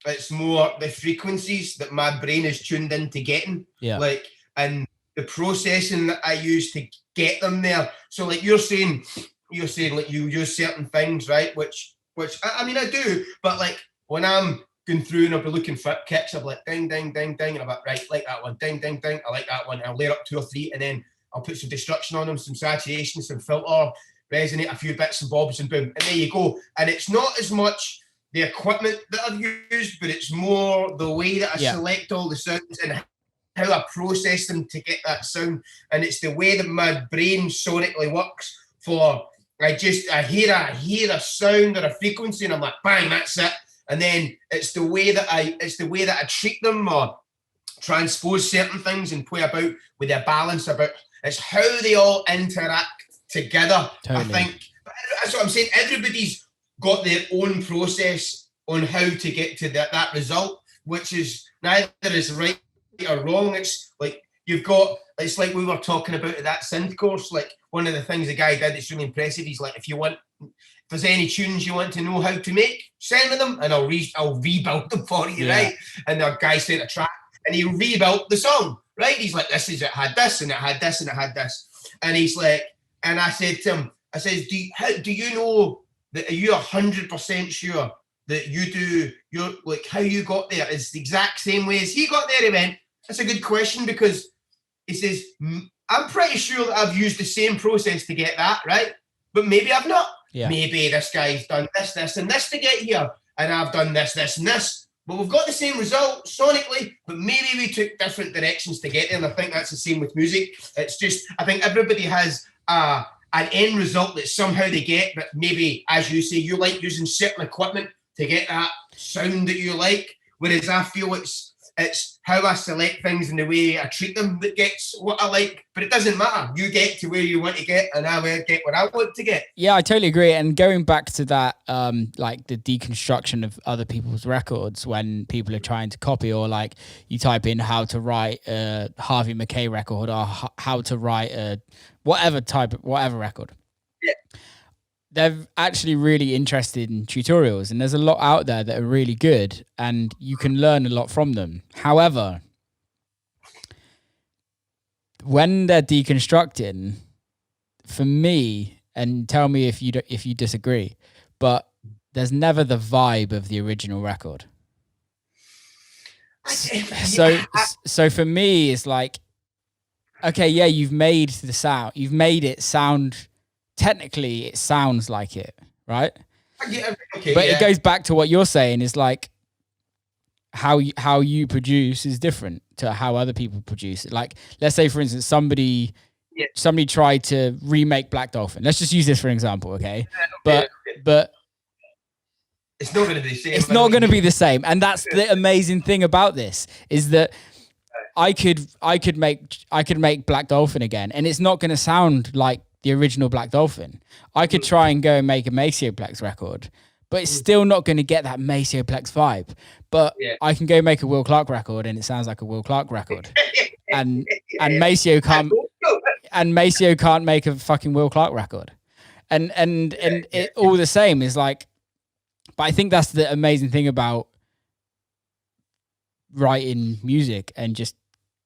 B: it's more the frequencies that my brain is tuned into getting. Yeah. Like, and the processing that I use to get them there. So like you're saying like you use certain things, right? Which I mean I do, but like when I'm going through and I'll be looking for kicks, I'm like ding, ding, ding, ding, and I'm like, right, like that one, ding, ding, ding, I like that one. And I'll layer up 2 or 3, and then I'll put some destruction on them, some saturation, some filter, resonate, a few bits and bobs, and boom, and there you go. And it's not as much the equipment that I've used, but it's more the way that I select all the sounds and how I process them to get that sound. And it's the way that my brain sonically works for, I hear a sound or a frequency and I'm like, bang, that's it. And then it's the way that I treat them or transpose certain things and play about with their balance about. It's how they all interact together. Totally. I think that's what I'm saying. Everybody's got their own process on how to get to that result, which is neither is right or wrong. It's like it's like we were talking about at that synth course. Like one of the things the guy did that's really impressive, he's like, if there's any tunes you want to know how to make, send me them and I'll rebuild them for you, right? And the guy sent a track and he rebuilt the song, right? He's like, it had this and it had this and it had this. And he's like, and I said to him, I said, do you know that, are you 100% sure that you're like how you got there is the exact same way as he got there? He went, that's a good question, because he says, I'm pretty sure that I've used the same process to get that, right? But maybe I've not. Yeah. Maybe this guy's done this, and this to get here, and I've done this, and this. But we've got the same result sonically, but maybe we took different directions to get there. And I think that's the same with music. It's just, I think everybody has an end result that somehow they get, but maybe, as you say, you like using certain equipment to get that sound that you like. Whereas I feel it's how I select things and the way I treat them that gets what I like. But it doesn't matter. You get to where you want to get, and I will get what I want to get.
A: Yeah, I totally agree. And going back to that, like the deconstruction of other people's records when people are trying to copy, or like you type in how to write a Harvey McKay record or how to write a whatever record. Yeah. They're actually really interested in tutorials, and there's a lot out there that are really good and you can learn a lot from them. However, when they're deconstructing, for me, and tell me if you disagree, but there's never the vibe of the original record. So for me, it's like, okay, yeah, you've made the sound. You've made it sound. Technically, it sounds like it, right?
B: Okay,
A: but it goes back to what you're saying. Is like how you produce is different to how other people produce it. Like, let's say, for instance, somebody tried to remake Black Dolphin. Let's just use this for an example, okay? But
B: it's not going to be the same.
A: It's not going to be the same, and that's the amazing thing about this is that I could make Black Dolphin again, and it's not going to sound like the original Black Dolphin. I could try and go and make a Macioplex record, but it's still not going to get that Macioplex vibe. But I can go make a Will Clarke record, and it sounds like a Will Clarke record. and Maceo can't make a fucking Will Clarke record. And it all the same is like, but I think that's the amazing thing about writing music and just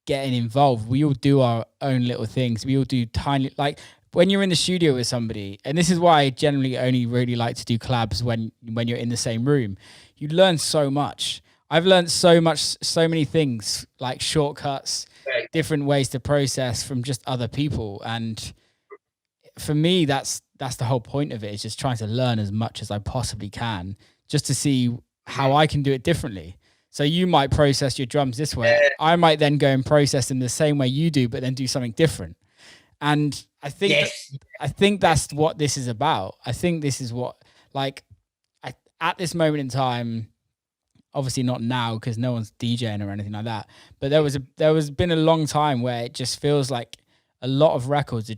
A: getting involved. We all do our own little things. We all do tiny, like when you're in the studio with somebody, and this is why I generally only really like to do collabs when you're in the same room. You learn so much. I've learned so many things, like shortcuts, different ways to process from just other people. And for me, that's the whole point of it, is just trying to learn as much as I possibly can, just to see how I can do it differently. So you might process your drums this way. I might then go and process them the same way you do, but then do something different. And I think that's what this is about. I think this is what, like, at this moment in time, obviously not now because no one's DJing or anything like that, but there was been a long time where it just feels like a lot of records are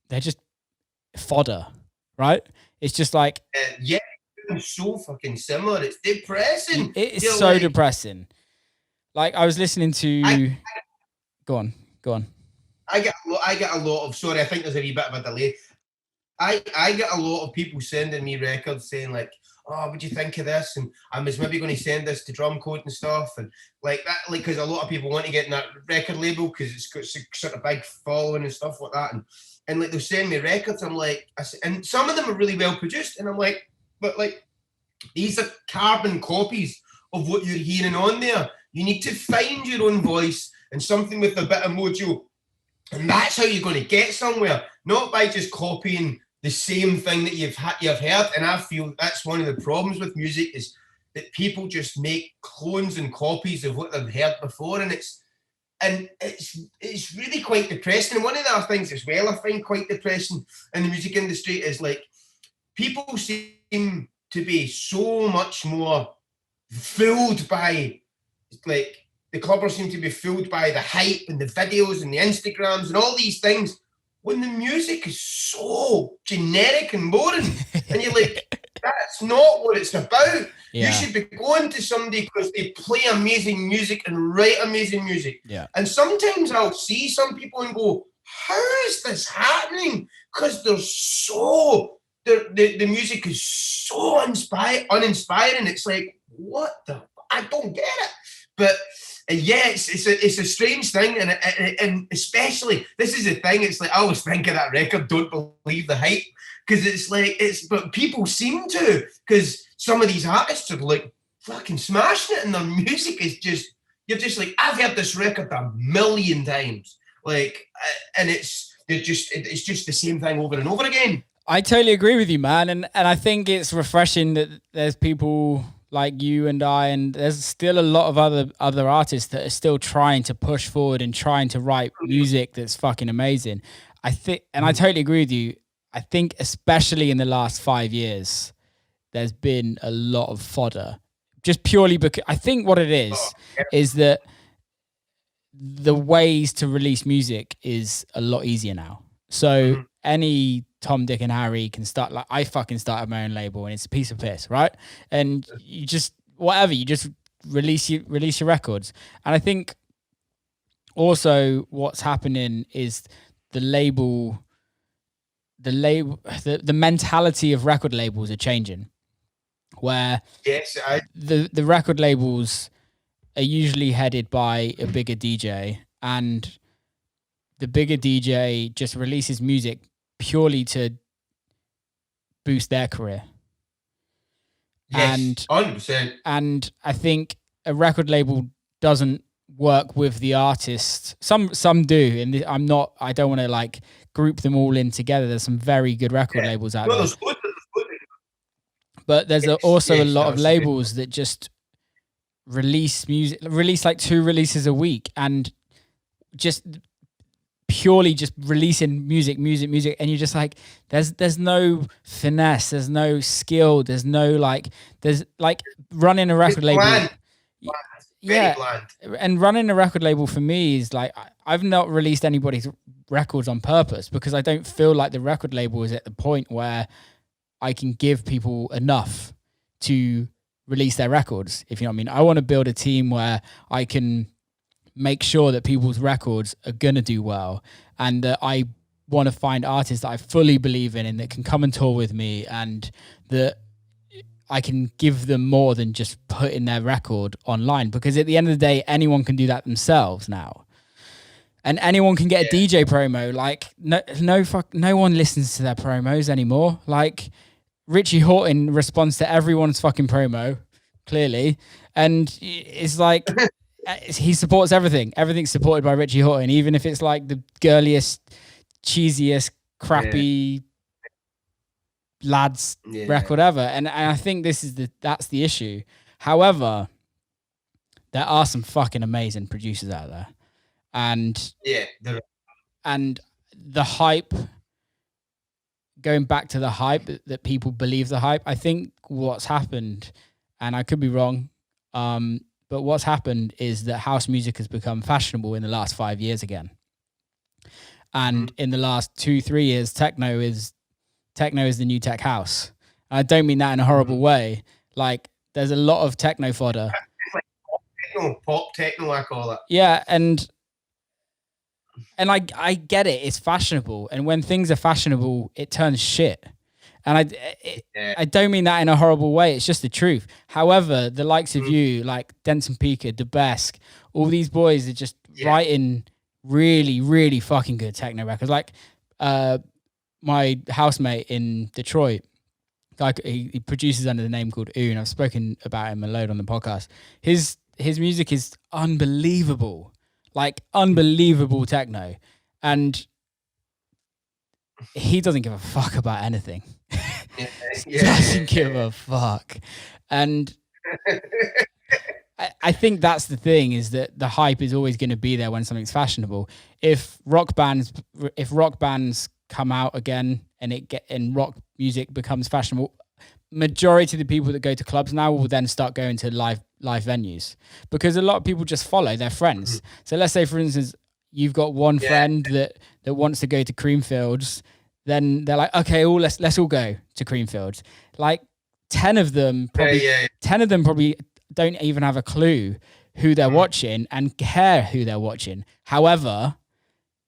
A: they're just fodder, right? It's just like
B: it's so fucking similar. It's depressing.
A: It's so depressing. Like, I was listening to. Go on.
B: I get a lot of. Sorry, I think there's a wee bit of a delay. I get a lot of people sending me records saying like, "Oh, what do you think of this?" And I was maybe going to send this to Drumcode and stuff, and like that, like, because a lot of people want to get in that record label because it's got sort of big following and stuff like that, and like they'll send me records. I'm like, and some of them are really well produced, and I'm like, but like, these are carbon copies of what you're hearing on there. You need to find your own voice and something with a bit of mojo, and that's how you're going to get somewhere, not by just copying the same thing that you've heard. And I feel that's one of the problems with music, is that people just make clones and copies of what they've heard before, and it's really quite depressing. And one of the other things as well I find quite depressing in the music industry is like, people seem to be so much more fooled by, like, the clubbers seem to be fooled by the hype and the videos and the Instagrams and all these things, when the music is so generic and boring. And you're like, that's not what it's about. Yeah. You should be going to somebody because they play amazing music and write amazing music.
A: Yeah.
B: And sometimes I'll see some people and go, how is this happening? Because the music is so uninspiring. It's like, what the? I don't get it. But it's a strange thing, and especially, this is the thing. It's like, I always think of that record, "Don't Believe the Hype," because it's like, but people seem to, because some of these artists are like fucking smashing it, and their music is just, you're just like, I've heard this record a million times, like, and it's just the same thing over and over again.
A: I totally agree with you, man, and I think it's refreshing that there's people like you and I, and there's still a lot of other artists that are still trying to push forward and trying to write music that's fucking amazing. I think, and I totally agree with you. I think especially in the last 5 years, there's been a lot of fodder, just purely because I think what it is that the ways to release music is a lot easier now. So any Tom, Dick, and Harry can start, like, I fucking started my own label, and it's a piece of piss, right? And you just, whatever, you just release your records. And I think also what's happening is the mentality of record labels are changing, where the record labels are usually headed by a bigger DJ, and the bigger DJ just releases music purely to boost their career.
B: Yes, 100%.
A: And I think a record label doesn't work with the artist. Some do, and I don't want to like group them all in together. There's some very good record labels out there. But there's also a lot of labels that just release like 2 releases a week, and just purely just releasing music, and you're just like, there's no finesse, there's no skill, there's running a record label.
B: Bland.
A: Yeah,
B: bland.
A: And running a record label for me is like, I've not released anybody's records on purpose, because I don't feel like the record label is at the point where I can give people enough to release their records, if you know what I mean. I want to build a team where I can make sure that people's records are going to do well, and that I want to find artists that I fully believe in and that can come and tour with me, and that I can give them more than just putting their record online, because at the end of the day, anyone can do that themselves now. And anyone can get a DJ promo. Like, no one listens to their promos anymore. Like, Richie Hawtin responds to everyone's fucking promo, clearly. And it's like, he supports everything. Everything's supported by Richie Hawtin, even if it's like the girliest, cheesiest, crappy lads record ever. And I think that's the issue. However, there are some fucking amazing producers out there. And and the hype, going back to the hype, that people believe the hype, I think what's happened, and I could be wrong, but what's happened is that house music has become fashionable in the last 5 years again. And in the last 2-3 years, techno is the new tech house. And I don't mean that in a horrible way. Like, there's a lot of techno fodder.
B: Pop techno, I call it.
A: Yeah, and I get it. It's fashionable, and when things are fashionable, it turns shit. And I don't mean that in a horrible way. It's just the truth. However, the likes of you, like Denson Peaker, Debesk, all these boys are just writing really, really fucking good techno records. Like my housemate in Detroit, like he produces under the name called Oon. I've spoken about him a load on the podcast. His music is unbelievable. Like, unbelievable techno, and he doesn't give a fuck about anything. He doesn't give a fuck. And I think that's the thing, is that the hype is always going to be there when something's fashionable. If rock bands come out again and rock music becomes fashionable, majority of the people that go to clubs now will then start going to live venues, because a lot of people just follow their friends. So let's say, for instance, you've got one friend that wants to go to Creamfields, then they're like, okay, let's all go to Creamfields. Like 10 of them probably don't even have a clue who they're watching and care who they're watching. However,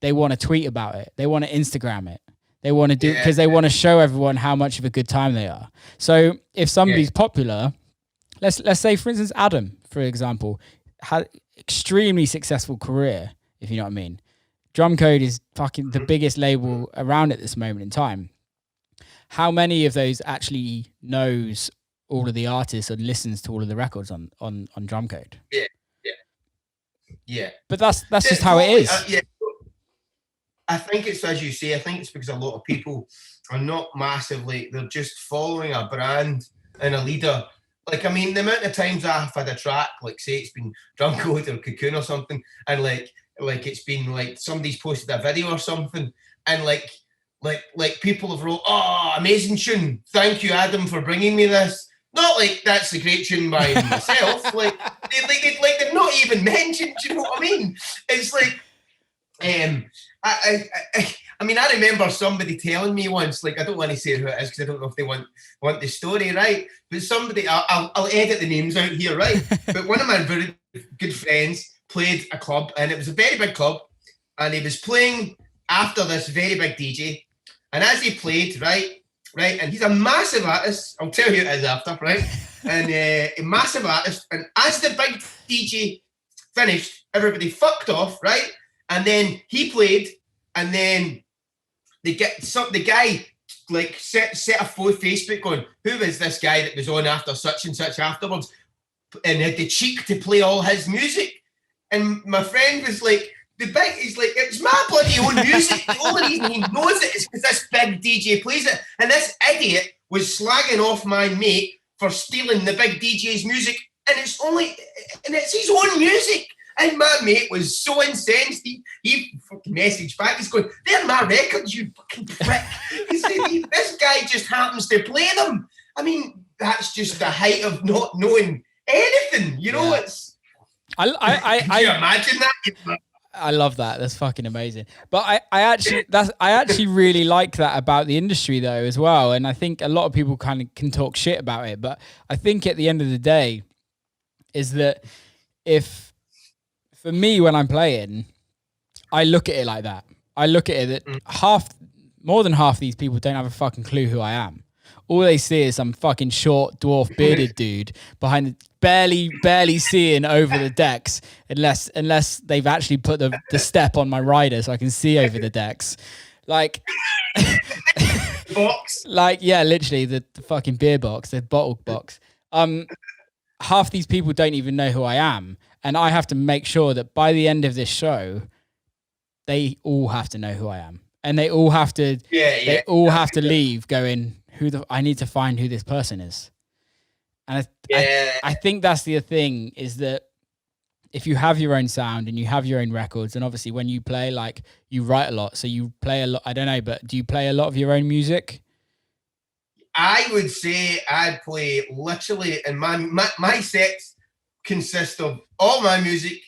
A: they want to tweet about it. They want to Instagram it. They want to do it because they want to show everyone how much of a good time they are. So if somebody's popular, let's say, for instance, Adam, for example, had extremely successful career, if you know what I mean. Drumcode is fucking the biggest label around at this moment in time. How many of those actually knows all of the artists and listens to all of the records on Drumcode?
B: Yeah.
A: But that's just how it is.
B: I think it's, as you say, I think it's because a lot of people are not massively, they're just following a brand and a leader. Like, I mean, the amount of times I've had a track, like, say it's been Drumcode or Cocoon or something, and like it's been like somebody's posted a video or something, and like people have wrote, "Oh, amazing tune! Thank you, Adam, for bringing me this." Not like that's a great tune by myself. Like they've not even mentioned. Do you know what I mean? It's like, I mean, I remember somebody telling me once, like, I don't want to say who it is because I don't know if they want the story, right? But somebody, I'll edit the names out here, right? But one of my very good friends played a club, and it was a very big club, and he was playing after this very big DJ, and as he played, right, and he's a massive artist, I'll tell you it is after, right? And a massive artist, and as the big DJ finished, everybody fucked off, right? And then he played, and then the guy like set a Facebook going, who is this guy that was on after such and such afterwards, and had the cheek to play all his music. And my friend was like, he's like, it's my bloody own music. The only reason he knows it is because this big DJ plays it. And this idiot was slagging off my mate for stealing the big DJ's music. And it's his own music. And my mate was so incensed. He fucking messaged back. He's going, they're my records, you fucking prick. He said, this guy just happens to play them. I mean, that's just the height of not knowing anything. You know, it's... Can you imagine that?
A: I love that. That's fucking amazing. But I actually really like that about the industry though as well. And I think a lot of people kind of can talk shit about it. But I think at the end of the day is that for me, when I'm playing, I look at it like that. I look at it that more than half these people don't have a fucking clue who I am. All they see is some fucking short, dwarf, bearded dude behind barely seeing over the decks, unless they've actually put the step on my rider so I can see over the decks. Like,
B: box.
A: Like, yeah, literally the fucking beer box, the bottle box. Half these people don't even know who I am. And I have to make sure that by the end of this show, they all have to know who I am. And they all have to have to leave going, I need to find who this person is. And I think that's the thing, is that if you have your own sound and you have your own records, and obviously when you play, like, you write a lot, so you play a lot. I don't know, but do you play a lot of your own music?
B: I would say I play literally, and my sets consist of all my music,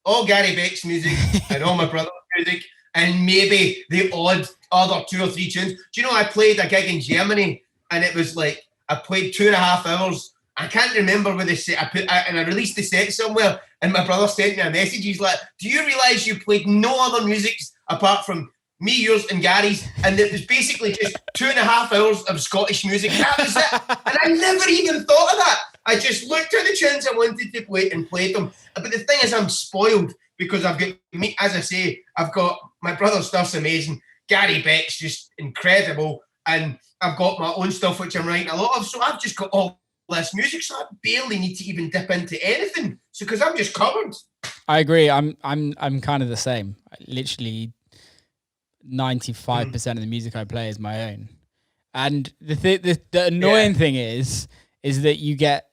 B: all Gary Beck's music, and all my brother's music, and maybe the odd other 2 or 3 tunes. Do you know, I played a gig in Germany, and it was like, I played 2.5 hours. I can't remember where the set and I released the set somewhere, and my brother sent me a message. He's like, do you realise you played no other music apart from me, yours, and Gary's? And it was basically just 2.5 hours of Scottish music. That was it. And I never even thought of that. I just looked at the tunes I wanted to play and played them. But the thing is, I'm spoiled because I've got me, as I say, I've got my brother's stuff's amazing. Gary Beck's just incredible. And I've got my own stuff, which I'm writing a lot of. So I've just got all this music. So I barely need to even dip into anything. So, because I'm just covered.
A: I agree. I'm kind of the same. Literally 95% of the music I play is my own. And the annoying thing is that you get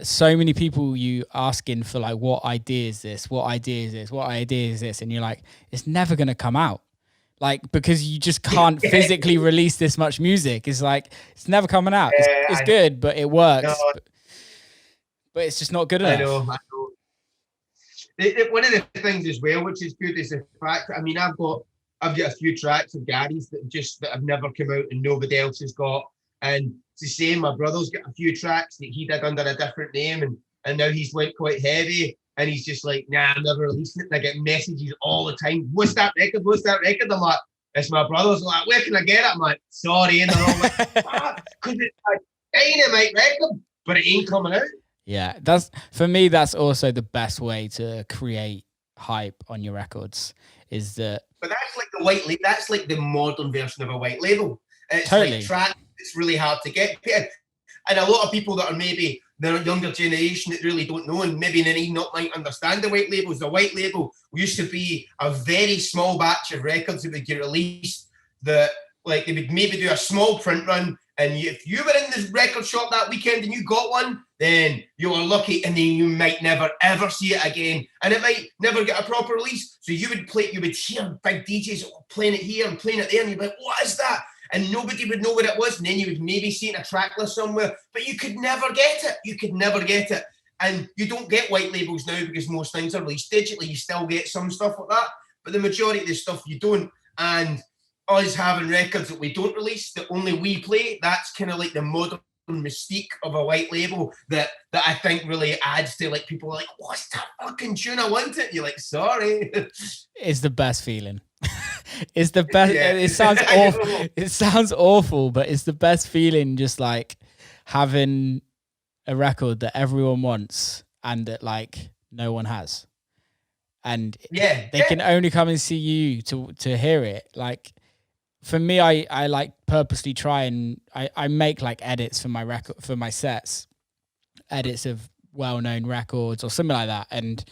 A: so many people you asking for, like, what idea is this? What idea is this? What idea is this? And you're like, it's never going to come out. Like, because you just can't physically release this much music. It's like, it's never coming out. It's good, but it works. No, but it's just not good enough.
B: I know. One of the things as well, which is good, is the fact, I mean, I've got a few tracks of Gary's that have never come out and nobody else has got. And it's the same, my brother's got a few tracks that he did under a different name, and now he's went quite heavy, and he's just like, nah, I'm never releasing it. And I get messages all the time, what's that record? I'm like, it's my brother's. Like, where can I get it? I'm like, sorry. And they're all like, because it's a dynamite record, but it ain't coming out.
A: Yeah, for me, that's also the best way to create hype on your records, is that.
B: But that's like the white label. That's like the modern version of a white label. It's
A: totally.
B: Like track. It's really hard to get. And a lot of people that are maybe the younger generation that really don't know, and maybe they not might understand the white labels. The white label used to be a very small batch of records that would get released, that, like, they would maybe do a small print run, and if you were in the record shop that weekend and you got one, then you were lucky, and then you might never ever see it again, and it might never get a proper release. So you would hear big DJs playing it here and playing it there, and you'd be like, what is that? And nobody would know what it was, and then you would maybe see it in a track list somewhere, but you could never get it. And you don't get white labels now because most things are released digitally. You still get some stuff like that, but the majority of the stuff you don't. And us having records that we don't release, that only we play, that's kind of like the modern mystique of a white label that I think really adds to, like, people are like, what's that fucking tune? I want it. You're like, sorry.
A: It's the best feeling. It's the best. Yeah. It sounds awful. It sounds awful, but it's the best feeling, just like having a record that everyone wants and that, like, no one has. And they can only come and see you to hear it. Like, for me, I like purposely try and I make, like, edits for my record, for my sets, edits of well-known records or something like that, and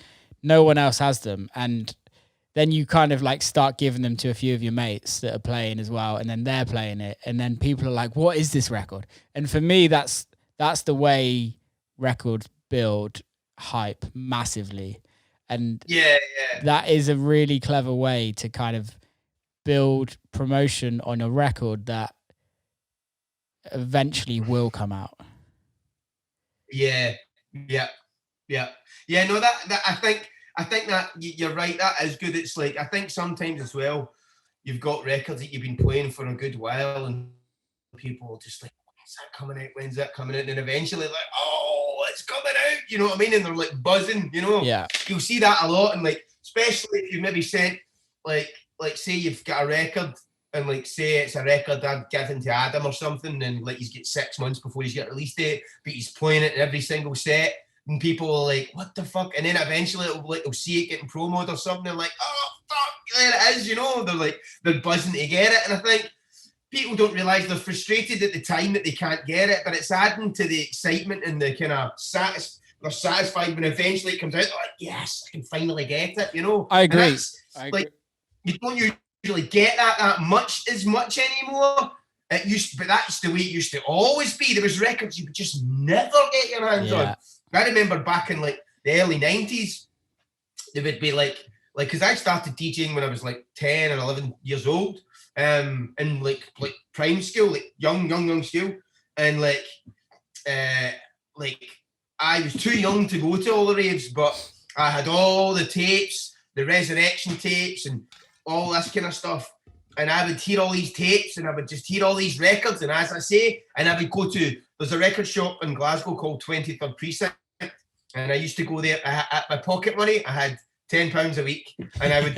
A: no one else has them. And then you kind of like start giving them to a few of your mates that are playing as well, and then they're playing it, and then people are like, what is this record? And for me, that's the way records build hype massively. And that is a really clever way to kind of build promotion on a record that eventually will come out.
B: Yeah. No, that I think that you're right. That is good. It's like, I think sometimes as well, you've got records that you've been playing for a good while, and people are just like, when's that coming out? When's that coming out? And eventually, like, oh, it's coming out. You know what I mean? And they're like buzzing. You know?
A: Yeah.
B: You'll see that a lot, and like, especially if you maybe sent like say you've got a record, and like say it's a record I've given to Adam or something, and like he's got 6 months before he's got a release date, but he's playing it in every single set, and people are like, what the fuck? And then eventually they'll see it getting promoted or something, and like, oh fuck, there it is, you know. They're buzzing to get it. And I think people don't realise they're frustrated at the time that they can't get it, but it's adding to the excitement and the kind of they're satisfied when eventually it comes out. They're like, yes, I can finally get it, you know.
A: I agree.
B: Like, you don't usually get that much anymore. It used, but that's the way it used to always be. There was records you could just never get your hands on. I remember back in like the early 90s, there would be like because I started DJing when I was like 10 or 11 years old, in like prime school, like young school, and like I was too young to go to all the raves, but I had all the tapes, the Resurrection tapes, and all this kind of stuff. And I would hear all these tapes, and I would just hear all these records. And as I say, and I would go to, there's a record shop in Glasgow called 23rd Precinct. And I used to go there at my pocket money. I had £10 a week, and I would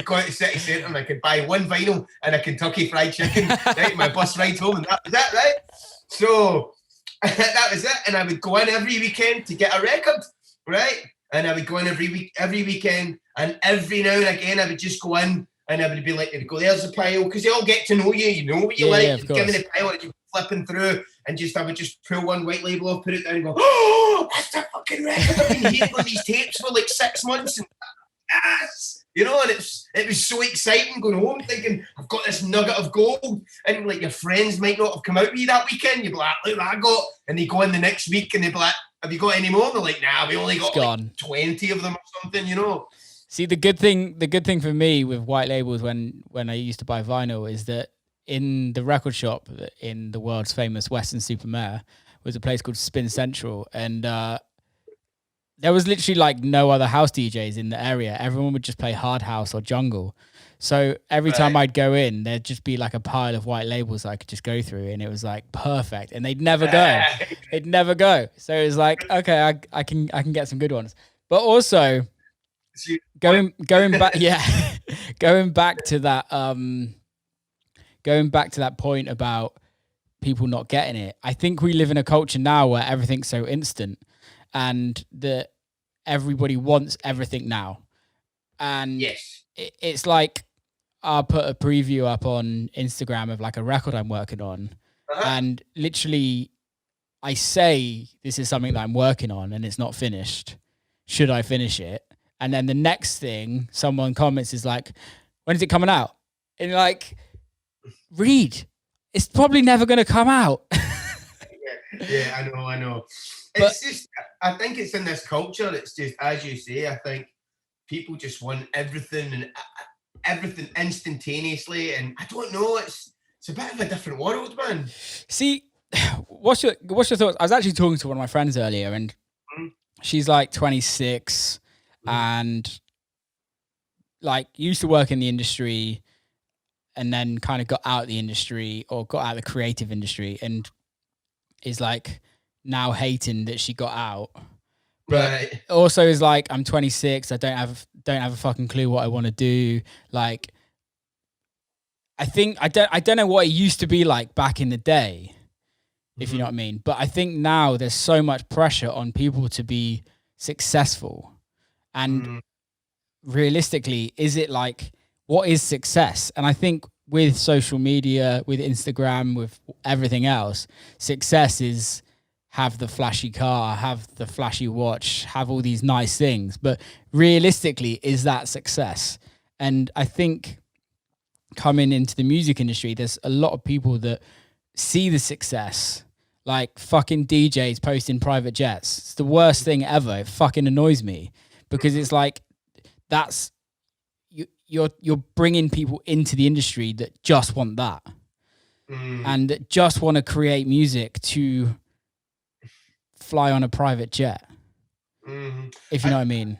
B: go out to city centre, and I could buy one vinyl and a Kentucky Fried Chicken, right? My bus ride home, and that was it, right? So that was it. And I would go in every weekend to get a record, right? And I would go in every weekend, and every now and again I would just go in, and I would be like, go, there's the pile, because they all get to know you, you know what you like.
A: Yeah,
B: give me the pile, and you're flipping through, and I would just pull one white label off, put it down, and go, oh, that's the fucking record. I've been hearing on these tapes for like 6 months, and yes, you know. And it was so exciting going home thinking, I've got this nugget of gold, and like your friends might not have come out with you that weekend. You'd be like, look what I got, and they go in the next week, and they'd be like, have you got any more? And they're like, nah, we only got like 20 of them or something, you know.
A: See, the good thing for me with white labels when I used to buy vinyl is that in the record shop in the world's famous Western Supermare was a place called Spin Central, and there was literally like no other house DJs in the area. Everyone would just play hard house or jungle. So every time I'd go in, there'd just be like a pile of white labels I could just go through, and it was like perfect. And they'd never go. They'd never go. So it was like, okay, I can get some good ones. But also going back, going back to that point about people not getting it. I think we live in a culture now where everything's so instant, and that everybody wants everything now. And it's like, I'll put a preview up on Instagram of like a record I'm working on, and literally I say this is something that I'm working on and it's not finished. Should I finish it? And then the next thing someone comments is like, when is it coming out? And you're like, read, it's probably never going to come out.
B: I know. It's just, I think it's in this culture. It's just, as you say, I think people just want everything and everything instantaneously. And I don't know, it's a bit of a different world, man.
A: See, what's your thoughts? I was actually talking to one of my friends earlier, and she's like 26 and like used to work in the industry, and then kind of got out of the industry or got out of the creative industry, and is like now hating that she got out. But also is like, I'm 26, I don't have a fucking clue what I want to do. Like, I think I don't know what it used to be like back in the day, if you know what I mean. But I think now there's so much pressure on people to be successful. And realistically, is it like, what is success? And I think with social media, with Instagram, with everything else, success is have the flashy car, have the flashy watch, have all these nice things. But realistically, is that success? And I think coming into the music industry, there's a lot of people that see the success, like fucking DJs posting private jets. It's the worst thing ever. It fucking annoys me because it's like, that's, you're bringing people into the industry that just want that and that just want to create music to fly on a private jet, if you know what I mean.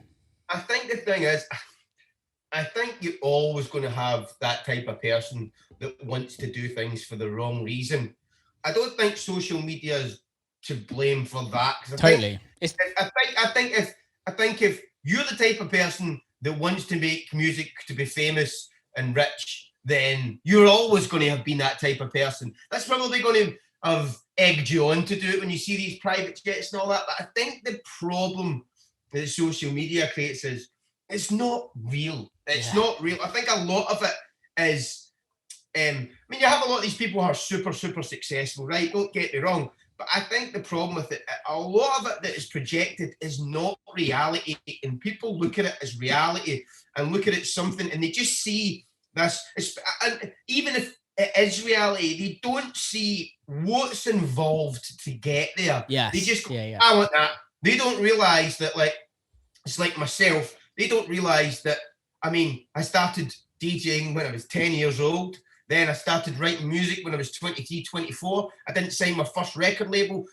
B: I think the thing is, I think you're always going to have that type of person that wants to do things for the wrong reason. I don't think social media is to blame for that.
A: Totally.
B: I think if you're the type of person that wants to make music to be famous and rich, then you're always going to have been that type of person. That's probably going to have egged you on to do it when you see these private jets and all that. But I think the problem that social media creates is it's not real. It's not real. I think a lot of it is, I mean, you have a lot of these people who are super, super successful, right? Don't get me wrong. But I think the problem with it, a lot of it that is projected is not reality. And people look at it as reality and look at it something, and they just see this. And even if it is reality, they don't see what's involved to get there.
A: Yes.
B: They just go, I want that. They don't realize that, like, it's like myself. They don't realize that, I mean, I started DJing when I was 10 years old. Then I started writing music when I was 23, 24. I didn't sign my first record deal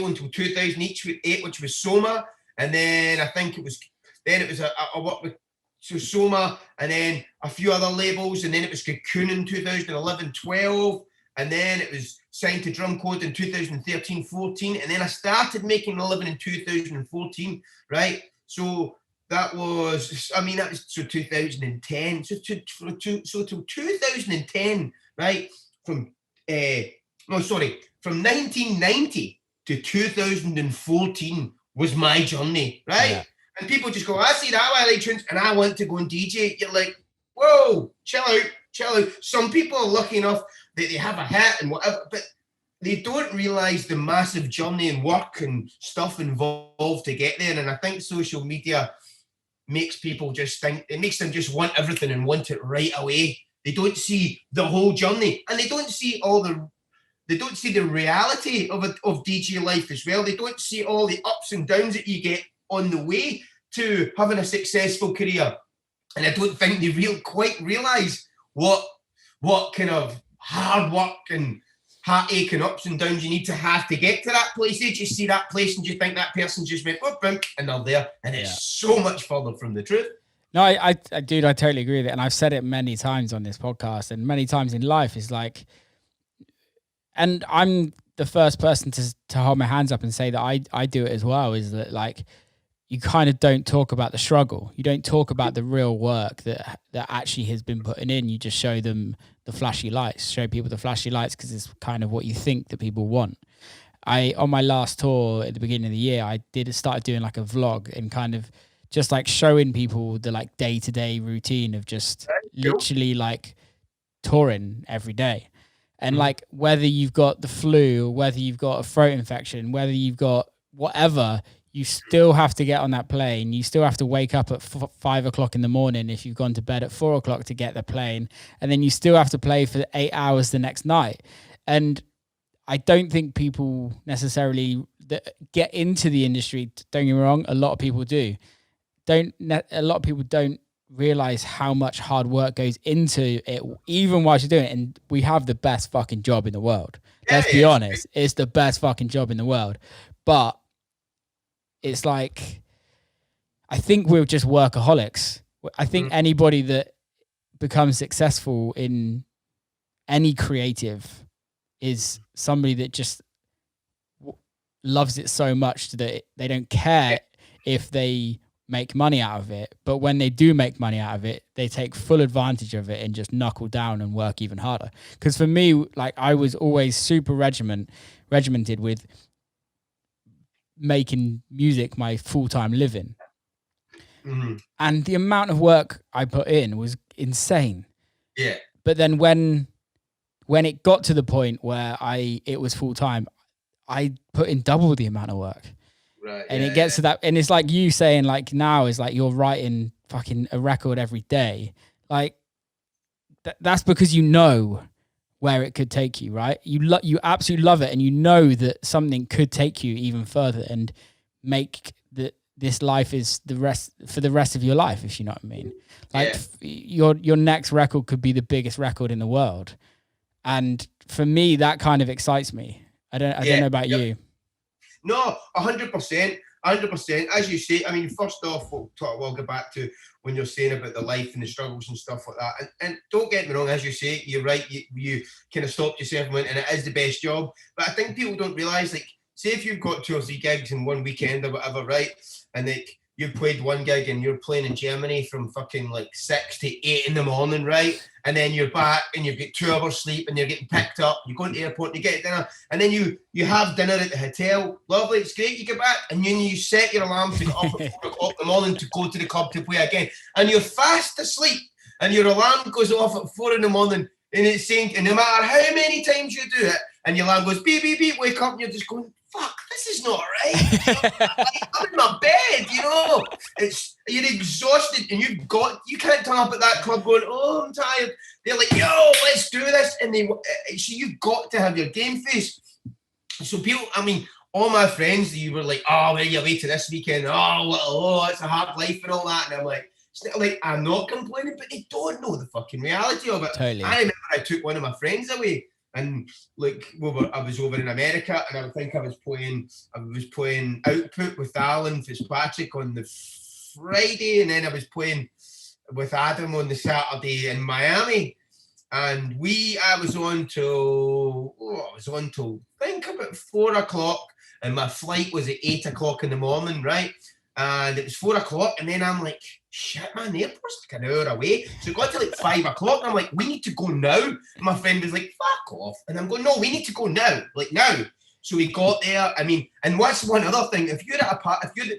B: until 2008, which was Soma. And then I think it was I worked with Soma and then a few other labels. And then it was Cocoon in 2011, 12. And then it was signed to Drumcode in 2013, 14. And then I started making a living in 2014, right? So that was 2010. So till 2010, right? From 1990 to 2014 was my journey, right? Yeah. And people just go, I see that I like tunes and I want to go and DJ. You're like, whoa, chill out. Some people are lucky enough that they have a hit and whatever, but they don't realize the massive journey and work and stuff involved to get there. And I think social media makes people just think, it makes them just want everything and want it right away. They don't see the whole journey, and they don't see the reality of DJ life as well. They don't see all the ups and downs that you get on the way to having a successful career. And I don't think they quite realize what kind of hard work and heartache and ups and downs you need to have to get to that place. They just see that place and you think that person just went boom, boom, and they're there. And it's so much further from the truth.
A: No, I totally agree with it. And I've said it many times on this podcast and many times in life. Is like, and I'm the first person to hold my hands up and say that I do it as well, is that, like, you kind of don't talk about the struggle. You don't talk about the real work that actually has been put in. You just show them the flashy lights, show people the flashy lights because it's kind of what you think that people want. On my last tour at the beginning of the year, I started doing like a vlog and kind of just like showing people the like day-to-day routine of just literally like touring every day. And like, whether you've got the flu, or whether you've got a throat infection, whether you've got whatever, you still have to get on that plane. You still have to wake up at 5 o'clock in the morning if you've gone to bed at 4 o'clock to get the plane. And then you still have to play for 8 hours the next night. And I don't think people necessarily that get into the industry, don't get me wrong, a lot of people do. A lot of people don't realize how much hard work goes into it, even while you're doing it. And we have the best fucking job in the world. Let's be honest. It's the best fucking job in the world. But it's like, I think we're just workaholics. I think anybody that becomes successful in any creative is somebody that just loves it so much that they don't care if they make money out of it. But when they do make money out of it, they take full advantage of it and just knuckle down and work even harder. Because for me, like, I was always super regimented with making music my full-time living. And the amount of work I put in was insane.
B: Yeah.
A: But then when it got to the point where it was full-time, I put in double the amount of work.
B: Right.
A: And it gets to that, and it's like you saying, like, now is like you're writing fucking a record every day. Like that's because you know where it could take you, right? You absolutely love it, and you know that something could take you even further and make this life is the rest of your life, if you know what I mean. Like your next record could be the biggest record in the world, and for me, that kind of excites me. I don't know about you.
B: No, 100%. 100%. As you say, I mean, first off, we'll get back to when you're saying about the life and the struggles and stuff like that. And don't get me wrong, as you say, you're right. You kind of stopped yourself and went, and it is the best job. But I think people don't realise, like, say if you've got 2 or 3 gigs in one weekend or whatever, right? And like you've played one gig and you're playing in Germany from fucking like 6 to 8 in the morning, right? And then you're back and you've got 2 hours sleep and you're getting picked up. You go to the airport and you get dinner, and then you have dinner at the hotel. Lovely, it's great. You get back and then you set your alarm to get up at 4 o'clock in the morning to go to the club to play again, and you're fast asleep and your alarm goes off at 4 in the morning and it's saying, and no matter how many times you do it, and your alarm goes beep beep beep, wake up, and you're just going, fuck, this is not right. I'm in my bed, you know. You're exhausted, and you can't turn up at that club going, oh, I'm tired. They're like, yo, let's do this, and so you've got to have your game face. So people, I mean, all my friends, you were like, oh, where are you away to this weekend? Oh, it's a hard life and all that, and I'm like, I'm not complaining, but they don't know the fucking reality of it.
A: Totally.
B: I remember I took one of my friends away. And like I was over in America, and I think I was playing Output with Alan Fitzpatrick on the Friday, and then I was playing with Adam on the Saturday in Miami. And I was on till I think about 4 o'clock, and my flight was at 8 o'clock in the morning, right? And it was 4 o'clock, and then I'm like, shit, man, the airport's like an hour away. So it got to like 5 o'clock, and I'm like, we need to go now. And my friend was like, fuck off. And I'm going, no, we need to go now, like now. So we got there. I mean, and what's one other thing? If you're at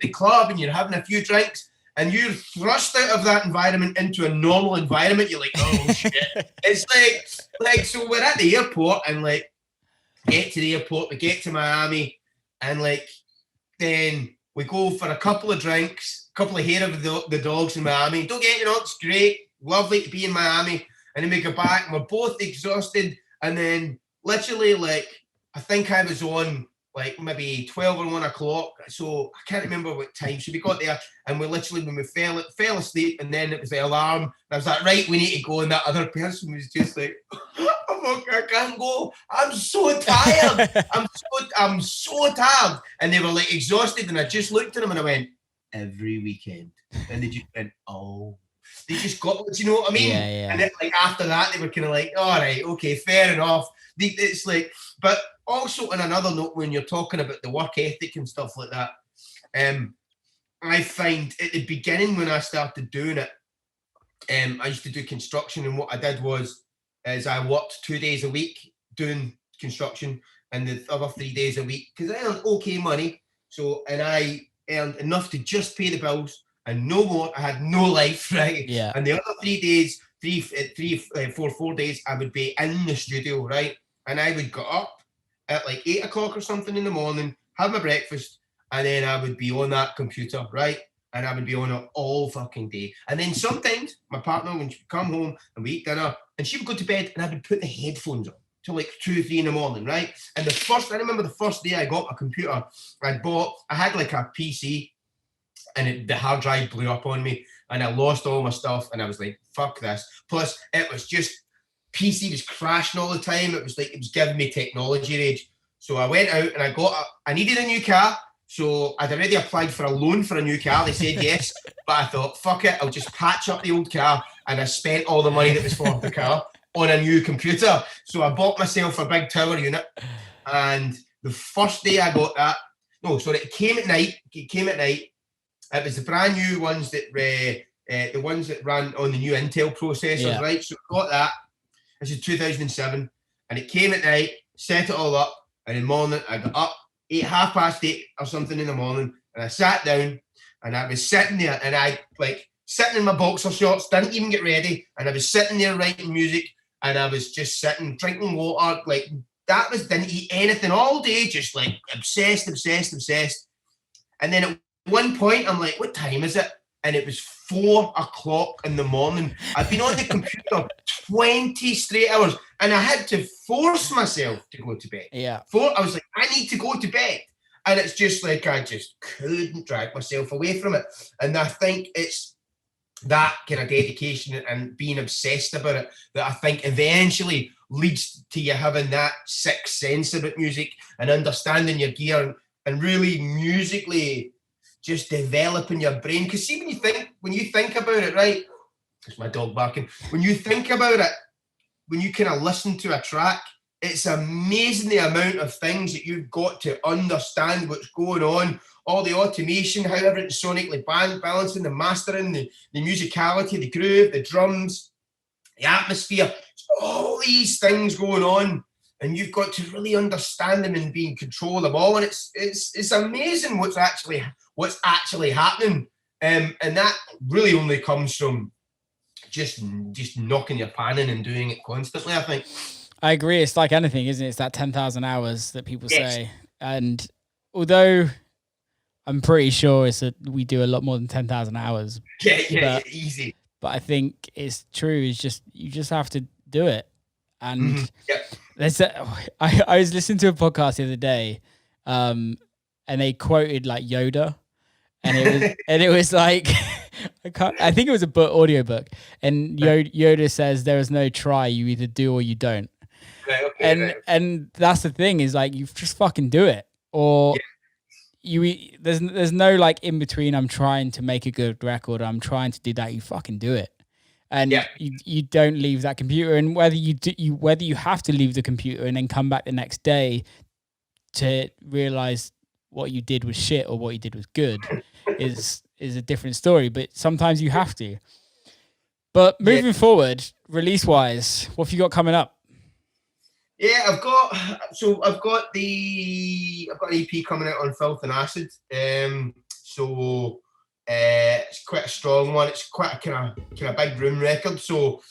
B: the club and you're having a few drinks and you're thrust out of that environment into a normal environment, you're like, oh shit. It's like, so we're at the airport, and like, get to the airport, we get to Miami, and like, then we go for a couple of drinks, a couple of hair of the dogs in Miami. Don't get, it's great, lovely to be in Miami. And then we go back, and we're both exhausted. And then literally, like, I think I was on like maybe 12 or 1 o'clock. So I can't remember what time. So we got there, and we literally, when we fell asleep, and then it was the alarm. And I was like, right, we need to go. And that other person was just like, I can't go. I'm so tired. I'm so tired. And they were like exhausted. And I just looked at them and I went, every weekend. And they just went, oh. They just got, do you know what I mean?
A: Yeah.
B: And then, like, after that, they were kind of like, all right, okay, fair enough. It's like, but also on another note, when you're talking about the work ethic and stuff like that, I find at the beginning when I started doing it, I used to do construction, and what I did was I worked 2 days a week doing construction, and the other 3 days a week, because I earned okay money. So, and I earned enough to just pay the bills and no more. I had no life, right?
A: Yeah.
B: And the other 3 days, 4 days, I would be in the studio, right? And I would get up at like 8 o'clock or something in the morning, have my breakfast, and then I would be on that computer, right? And I would be on it all fucking day. And then sometimes my partner, when she would come home and we eat dinner, and she would go to bed, and I would put the headphones on till like 2 or 3 in the morning, right? And I remember the first day I got my computer, I had like a PC, and the hard drive blew up on me, and I lost all my stuff, and I was like, fuck this. Plus, it was just, PC was crashing all the time. It was like, it was giving me technology rage. So I went out and I needed a new car. So I'd already applied for a loan for a new car. They said yes, but I thought, fuck it, I'll just patch up the old car. And I spent all the money that was for the car on a new computer. So I bought myself a big tower unit. And the first day I got that, it came at night. It was the brand new ones that the ones that ran on the new Intel processors, right? So I got that. This is 2007, and it came at night, set it all up, and in the morning I got up, 8:30 or something in the morning, and I sat down, and I was sitting there, and I sitting in my boxer shorts, didn't even get ready, and I was sitting there writing music, and I was just sitting, drinking water, like didn't eat anything all day, just like obsessed. And then at one point, I'm like, what time is it? And it was 4 o'clock in the morning. I've been on the computer 20 straight hours, and I had to force myself to go to bed.
A: Yeah.
B: I was like, I need to go to bed. And it's just like, I just couldn't drag myself away from it. And I think it's that kind of dedication and being obsessed about it that I think eventually leads to you having that sixth sense about music and understanding your gear and really musically just developing your brain. Because see, when you think about it, right? It's my dog barking. When you think about it, when you kind of listen to a track, it's amazing the amount of things that you've got to understand what's going on, all the automation, how everything's sonically balancing, the mastering, the musicality, the groove, the drums, the atmosphere, all these things going on. And you've got to really understand them and be in control of them all. And it's amazing what's actually happening. And that really only comes from just knocking your pan in and doing it constantly, I think.
A: I agree. It's like anything, isn't it? It's that 10,000 hours that people say. And although I'm pretty sure it's that we do a lot more than 10,000 hours.
B: Yeah, easy.
A: But I think it's true. It's just, you just have to do it. And I was listening to a podcast the other day, and they quoted like Yoda, and it was like, I think it was a audiobook, and Yoda says there is no try, you either do or you don't. And that's the thing, is like, you just fucking do it, or there's no like in between. I'm trying to make a good record, I'm trying to do that. You fucking do it. And you don't leave that computer, and whether you have to leave the computer and then come back the next day to realize what you did was shit or what you did was good is a different story. But sometimes you have to. But moving forward, release wise, what have you got coming up?
B: Yeah, I've got an EP coming out on Filth and Acid. It's quite a strong one. It's quite a kind of big room record. So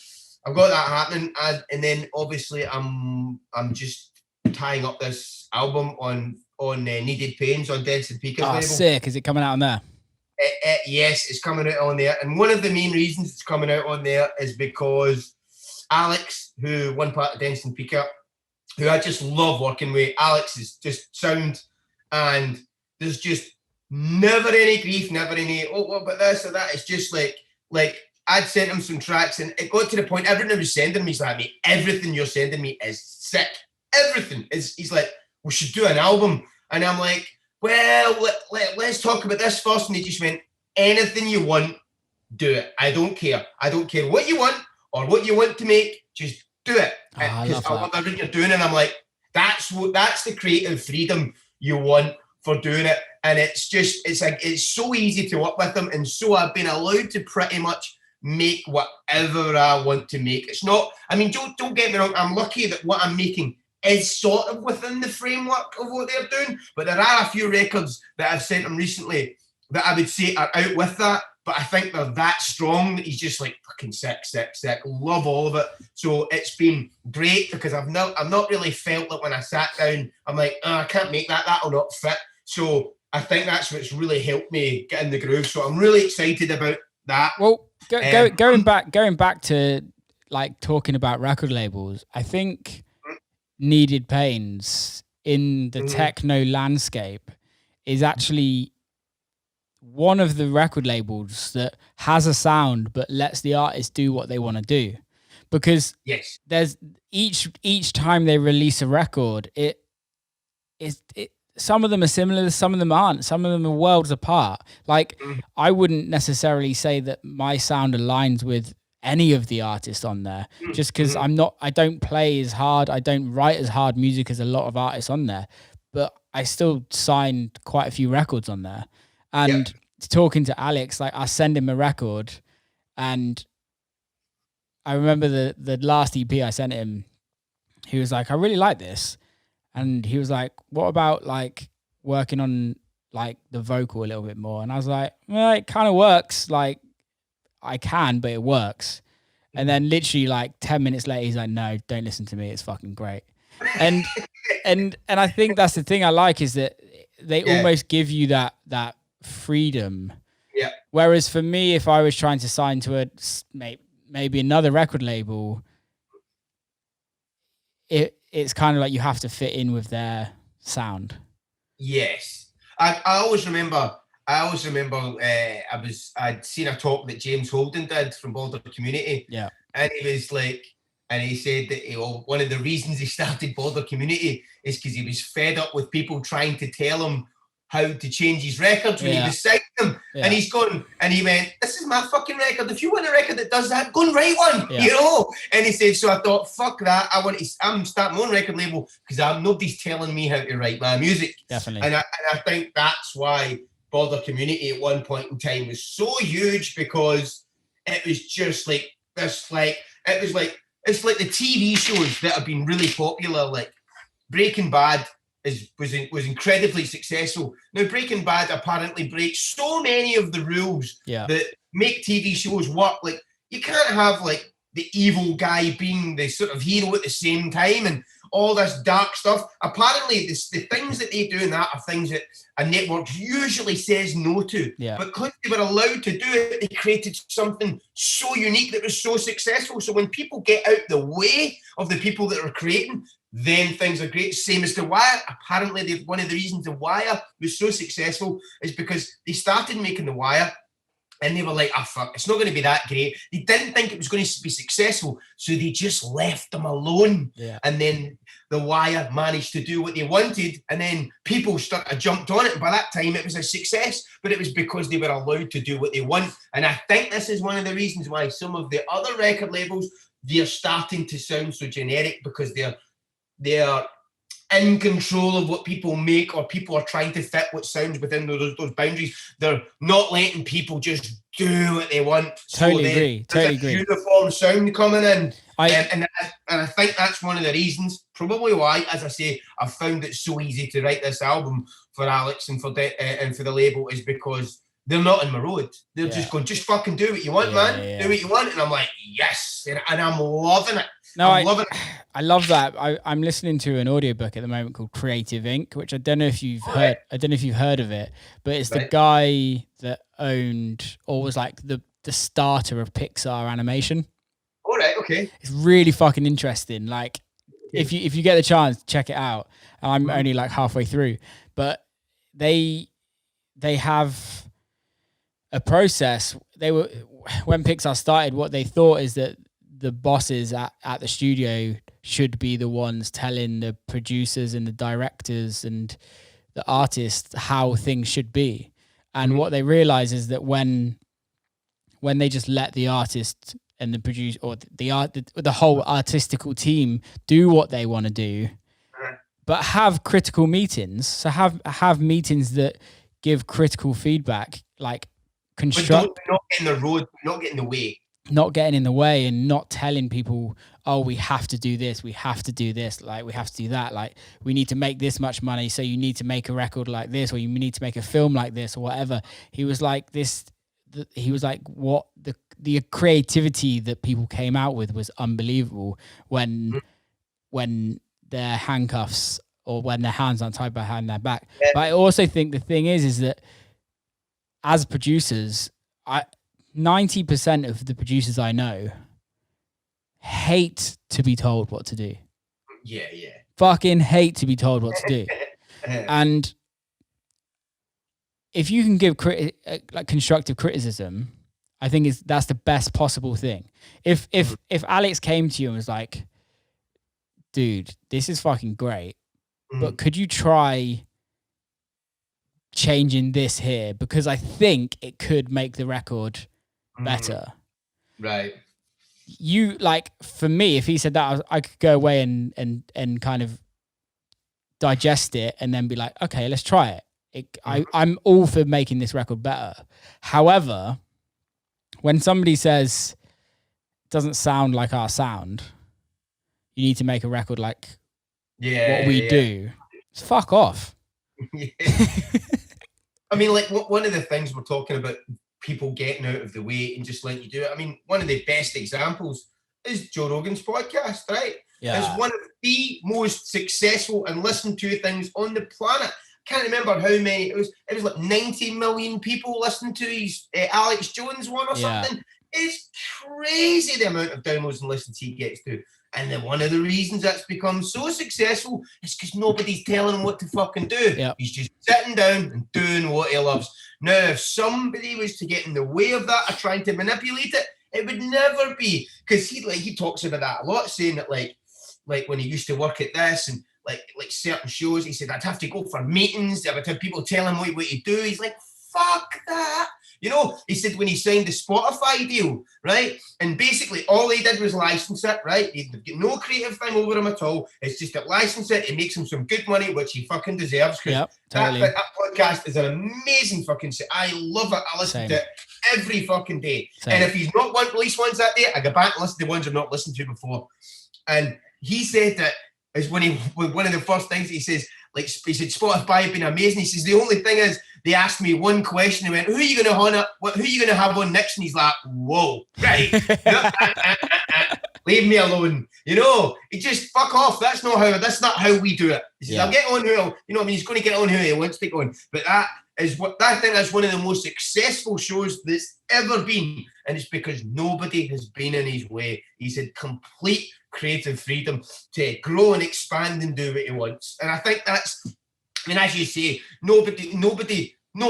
B: I've got that happening, and then obviously I'm just tying up this album on Kneaded Pains on Denson Pika's label.
A: Sick! Is it coming out on there?
B: Yes, it's coming out on there. And one of the main reasons it's coming out on there is because Alex, who one part of Denson Pika, who I just love working with. Alex is just sound, and there's just never any grief, never any, what about this or that. It's just like I'd sent him some tracks, and it got to the point, everything I was sending me, he's like, mate, everything you're sending me is sick. Everything. He's like, we should do an album. And I'm like, well, let's talk about this first. And he just went, anything you want, do it. I don't care. I don't care what you want or what you want to make, just do it. Because I love everything you're doing. And I'm like, that's the creative freedom you want for doing it. And it's so easy to work with them. And so I've been allowed to pretty much make whatever I want to make. It's not, I mean, don't get me wrong, I'm lucky that what I'm making is sort of within the framework of what they're doing. But there are a few records that I've sent him recently that I would say are out with that. But I think they're that strong that he's just like, fucking sick. Love all of it. So it's been great because I've not really felt that when I sat down, I'm like, I can't make that. That'll not fit. So I think that's what's really helped me get in the groove. So I'm really excited about that.
A: Well, going back to like talking about record labels, I think Kneaded Pains in the techno landscape is actually one of the record labels that has a sound but lets the artist do what they want to do, because there's each time they release a record, it some of them are similar, some of them aren't, some of them are worlds apart. Like I wouldn't necessarily say that my sound aligns with any of the artists on there, just because I don't play as hard, I don't write as hard music as a lot of artists on there, but I still signed quite a few records on there. And talking to Alex, like I send him a record, and I remember the last EP I sent him, he was like, I really like this. And he was like, what about like working on like the vocal a little bit more? And I was like, well, it kind of works. Like I can, but it works. And then literally like 10 minutes later, he's like, no, don't listen to me. It's fucking great. And I think that's the thing I like, is that they almost give you that freedom.
B: Yeah.
A: Whereas for me, if I was trying to sign to maybe another record label, it's kind of like you have to fit in with their sound.
B: Yes. I always remember I'd seen a talk that James Holden did from Boulder Community.
A: Yeah.
B: And he was like, and he said that one of the reasons he started Boulder Community is because he was fed up with people trying to tell him how to change his records when he was signing them. And he's gone, and he went, this is my fucking record. If you want a record that does that, go and write one, you know? And he said, so I thought, fuck that. I'm starting my own record label because nobody's telling me how to write my music.
A: Definitely.
B: And I think that's why Boulder Community at one point in time was so huge, because it was just like this, like, it's like the TV shows that have been really popular, like Breaking Bad was incredibly successful. Now, Breaking Bad apparently breaks so many of the rules that make TV shows work. Like, you can't have like the evil guy being the sort of hero at the same time and all this dark stuff. Apparently, the things that they do in that are things that a network usually says no to.
A: Yeah.
B: But because they were allowed to do it, they created something so unique that was so successful. So when people get out the way of the people that are creating, then things are great. Same as The Wire. Apparently, one of the reasons The Wire was so successful is because they started making The Wire and they were like, fuck, it's not going to be that great. They didn't think it was going to be successful, so they just left them alone.
A: Yeah.
B: And then The Wire managed to do what they wanted, and then people jumped on it. And by that time, it was a success, but it was because they were allowed to do what they want. And I think this is one of the reasons why some of the other record labels, they're starting to sound so generic, because they're in control of what people make, or people are trying to fit what sounds within those boundaries. They're not letting people just do what they want.
A: Totally agree. Totally agree.
B: Uniform sound coming in. And I think that's one of the reasons, probably why, as I say, I've found it so easy to write this album for Alex and for the label, is because they're not in my road. They're just going, just fucking do what you want, man. Do what you want. And I'm like, yes. And I'm loving it.
A: No, I love that. I'm listening to an audiobook at the moment called Creative Inc., which I don't know if you've heard. I don't know if you've heard of it, but it's the guy that owned, or was like the starter of Pixar animation.
B: All right, okay.
A: It's really fucking interesting. Like, if you get the chance, check it out. I'm only like halfway through, but they have a process. When Pixar started, what they thought is that the bosses at the studio should be the ones telling the producers and the directors and the artists how things should be. And what they realize is that when they just let the artist and the producer, or the whole artistical team, do what they want to do, but have critical meetings. So have meetings that give critical feedback, like construct.
B: But not get in the road, not get in the way.
A: Not getting in the way, and not telling people, oh, we have to do this, we have to do this, like we have to do that, like we need to make this much money, so you need to make a record like this, or you need to make a film like this, or whatever. He was like what the creativity that people came out with was unbelievable when their handcuffs, or when their hands aren't tied behind their back. Yeah. But I also think the thing is that as producers, 90% of the producers I know hate to be told what to do.
B: Yeah.
A: Fucking hate to be told what to do. And if you can give like constructive criticism, I think that's the best possible thing. If Alex came to you and was like, dude, this is fucking great, but could you try changing this here, because I think it could make the record better.
B: Right.
A: You, like, for me, if he said that, I could go away and kind of digest it and then be like, okay, let's try it. I'm all for making this record better. However, when somebody says it doesn't sound like our sound, you need to make a record like what we do, fuck off.
B: I mean, like, one of the things we're talking about, people getting out of the way and just letting you do it. I mean, one of the best examples is Joe Rogan's podcast, right? It's one of the most successful and listened to things on the planet. Can't remember how many it was like 90 million people listening to his Alex Jones one or something. It's crazy the amount of downloads and listens he gets to. And then one of the reasons that's become so successful is because nobody's telling him what to fucking do. He's just sitting down and doing what he loves. Now, if somebody was to get in the way of that or trying to manipulate it, it would never be. Because he talks about that a lot, saying that like when he used to work at this and like certain shows, he said, I'd have to go for meetings. I would have people tell him what to do. He's like, fuck that. You know, he said when he signed the Spotify deal, right? And basically all he did was license it, right? He'd get no creative thing over him at all. It's just that license it. It makes him some good money, which he fucking deserves. Totally. that podcast is an amazing fucking set. I love it. I listen to it every fucking day. And if he's not released ones that day, I go back and listen to the ones I've not listened to before. And he said that is one of the first things he says, like he said, Spotify has been amazing. He says, the only thing is they asked me one question. He went, who are you going to have on next? And he's like, whoa, right. Leave me alone. You know, he just fuck off. That's not how we do it. He says, I'll get on he's going to get on who he wants to go on. But I think that's one of the most successful shows that's ever been. And it's because nobody has been in his way. He's had complete creative freedom to grow and expand and do what he wants. And I think that's, as you say, no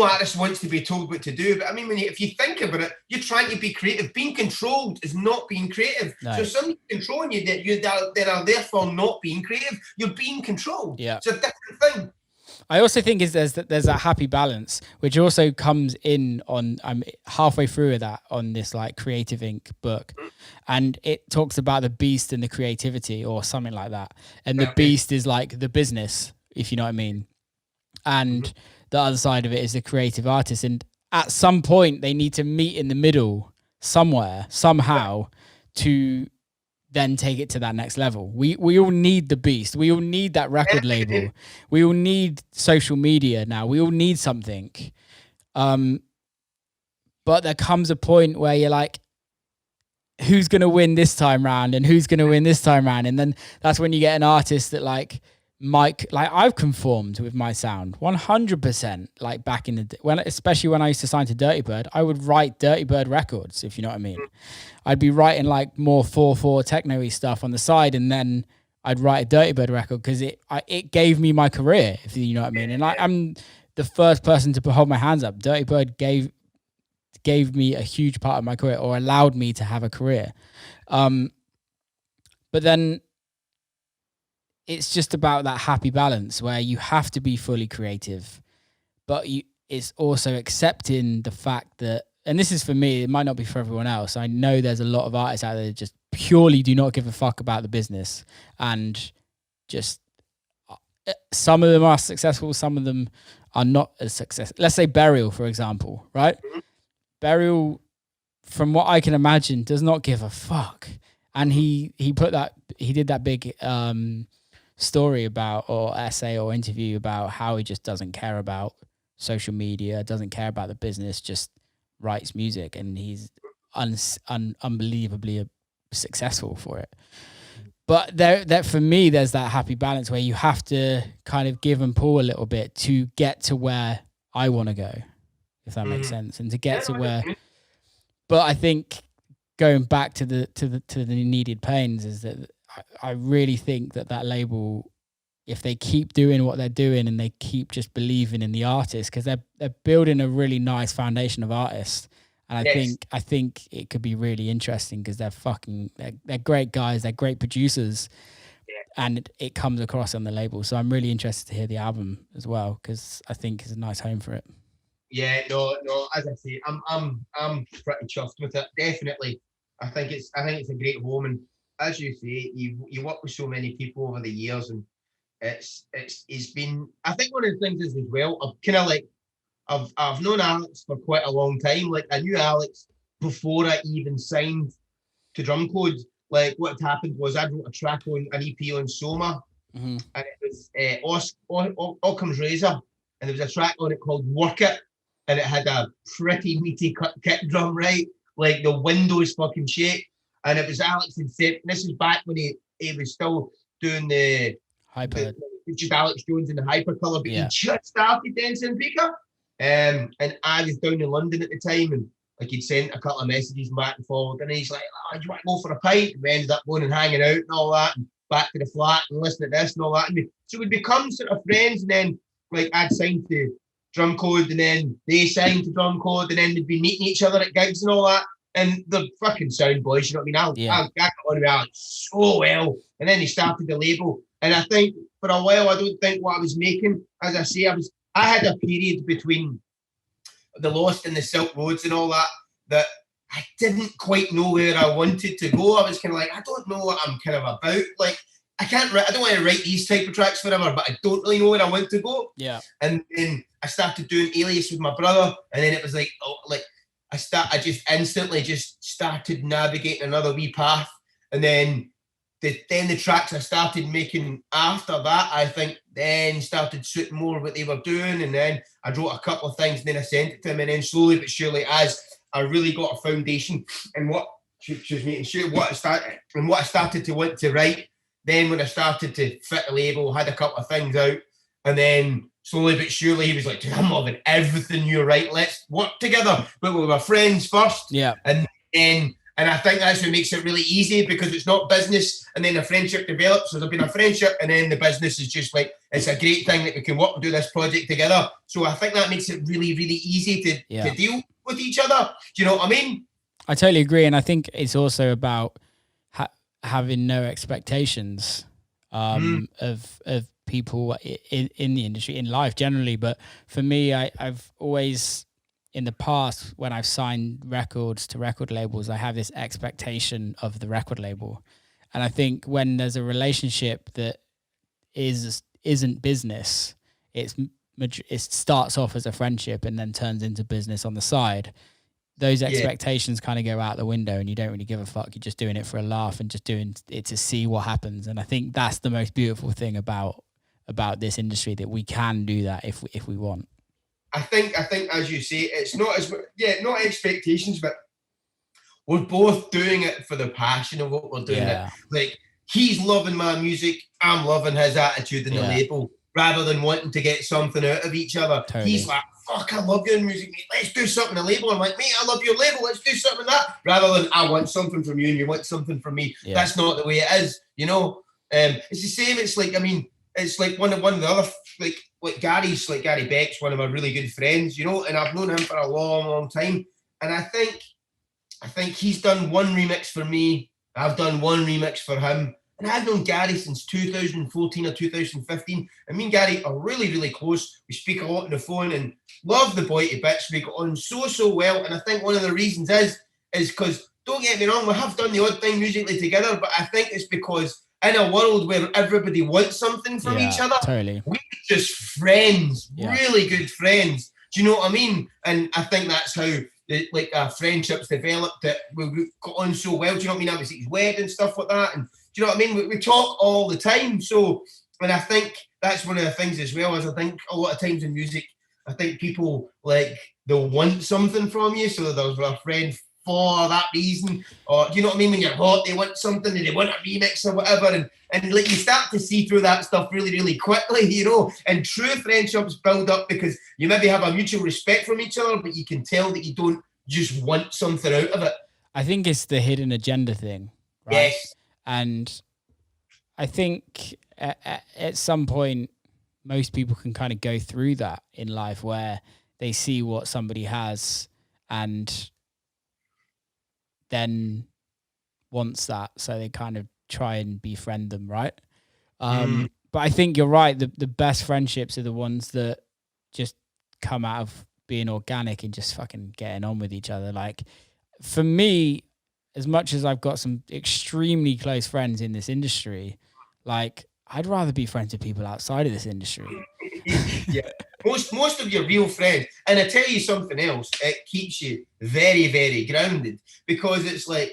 B: artist wants to be told what to do. But I mean, if you think about it, you're trying to be creative. Being controlled is not being creative. No. So if somebody's controlling you, they are therefore not being creative. You're being controlled. Yeah. It's a different thing.
A: I also think there's that happy balance, which also comes in on, I'm halfway through that on this like Creative Inc. book, and it talks about the beast and the creativity or something like that. And the beast is like the business, if you know what I mean. And the other side of it is the creative artist. And at some point they need to meet in the middle somewhere, somehow, to then take it to that next level. We all need the beast. We all need that record label. We all need social media now. We all need something. But there comes a point where you're like, who's going to win this time round and who's going to win this time round? And then that's when you get an artist that like I've conformed with my sound 100%. Like back in the day, especially when I used to sign to Dirty Bird, I would write Dirty Bird records, if you know what I mean. I'd be writing like more 4/4 techno-y stuff on the side, and then I'd write a Dirty Bird record because it gave me my career, if you know what I mean. And I'm the first person to hold my hands up. Dirty Bird gave me a huge part of my career, or allowed me to have a career. But then it's just about that happy balance where you have to be fully creative, but it's also accepting the fact that, and this is for me, it might not be for everyone else. I know there's a lot of artists out there that just purely do not give a fuck about the business, and just some of them are successful, some of them are not as successful. Let's say Burial, for example, right? Burial, from what I can imagine, does not give a fuck. And he did that big story about, or essay or interview about how he just doesn't care about social media, doesn't care about the business, just writes music, and he's unbelievably successful for it. But that for me, there's that happy balance where you have to kind of give and pull a little bit to get to where I want to go, if that makes sense, and to get to where. But I think going back to the Kneaded Pains is that I really think that label, if they keep doing what they're doing and they keep just believing in the artists, because they're building a really nice foundation of artists, and I think it could be really interesting because they're great guys, they're great producers, and it comes across on the label. So I'm really interested to hear the album as well, because I think it's a nice home for it.
B: Yeah, no. As I say, I'm pretty chuffed with it. Definitely, I think it's a great home, and as you say, you work with so many people over the years, and it's been. I think one of the things is as well. I've known Alex for quite a long time. Like, I knew Alex before I even signed to Drumcode. Like, what had happened was I wrote a track on an EP on Soma, and it was Occam's Razor, and there was a track on it called Work It, and it had a pretty meaty kick drum, right? Like the windows fucking shake. And it was Alex had said, this is back when he he was still doing the just Alex Jones and the Hypercolour, but he just started dancing Pika. And I was down in London at the time, and like he'd sent a couple of messages back and forward, and he's like, "Oh, do you want to go for a pint?" And we ended up going and hanging out and all that, and back to the flat and listening to this and all that. And so we'd become sort of friends, and then like I'd signed to Drumcode, and then they signed to Drumcode, and then they'd be meeting each other at gigs and all that. And they're fucking sound boys, you know what I mean? I got on with Alex so well. And then he started the label. And I think for a while, I don't think what I was making, as I say, I had a period between the Lost and the Silk Roads and all that I didn't quite know where I wanted to go. I was kind of like, I don't know what I'm kind of about. Like, I don't want to write these type of tracks forever, but I don't really know where I want to go.
A: Yeah.
B: And then I started doing Alias with my brother. And then it was like, I just instantly just started navigating another wee path. And then the tracks I started making after that, I think then started suiting more what they were doing. And then I wrote a couple of things and then I sent it to him. And then slowly but surely, as I really got a foundation and what I started to want to write, then when I started to fit the label, had a couple of things out, and then slowly but surely he was like, "I'm loving everything you write. Let's work together." But we were friends first.
A: Yeah.
B: And I think that's what makes it really easy, because it's not business and then a friendship develops. So there'll be a friendship and then the business is just like, it's a great thing that we can work and do this project together. So I think that makes it really, really easy to deal with each other. Do you know what I mean?
A: I totally agree. And I think it's also about having no expectations of people in the industry, in life generally. But for me, I've always, in the past, when I've signed records to record labels, I have this expectation of the record label. And I think when there's a relationship that isn't business, it starts off as a friendship and then turns into business on the side. Those expectations kind of go out the window, and you don't really give a fuck. You're just doing it for a laugh and just doing it to see what happens. And I think that's the most beautiful thing about this industry, that we can do that if we want.
B: I think as you say, it's not not expectations, but we're both doing it for the passion of what we're doing. Yeah. Like, he's loving my music, I'm loving his attitude in the label, rather than wanting to get something out of each other. Totally. He's like, "Fuck, I love your music, mate. Let's do something in the label." I'm like, "Mate, I love your label. Let's do something in that." Rather than, "I want something from you and you want something from me." Yeah. That's not the way it is, you know. It's the same. It's like, I mean, it's like one of the other, like Gary Beck's one of my really good friends, you know, and I've known him for a long, long time. And I think he's done one remix for me. I've done one remix for him. And I've known Gary since 2014 or 2015. And me and Gary are really, really close. We speak a lot on the phone and love the boy to bits. We got on so well. And I think one of the reasons is because, don't get me wrong, we have done the odd thing musically together, but I think it's because in a world where everybody wants something from each other, totally, we're just friends, really good friends. Do you know what I mean? And I think that's how our friendships developed, that we got on so well. Do you know what I mean? Obviously, his wedding, stuff like that. And do you know what I mean? We talk all the time. So, and I think that's one of the things as well, is I think a lot of times in music, I think people, like, they'll want something from you. So there's a friend for that reason, or do you know what I mean? When you're hot, they want something and they want a remix or whatever, and like, you start to see through that stuff really, really quickly, you know. And true friendships build up because you maybe have a mutual respect from each other, but you can tell that you don't just want something out of it.
A: I think it's the hidden agenda thing, right?
B: Yes.
A: And I think at some point, most people can kind of go through that in life, where they see what somebody has and then wants that, so they kind of try and befriend them, right? But I think you're right. The best friendships are the ones that just come out of being organic and just fucking getting on with each other. Like, for me, as much as I've got some extremely close friends in this industry, like, I'd rather be friends with people outside of this industry.
B: Yeah, most of your real friends, and I tell you something else, it keeps you very, very grounded, because it's like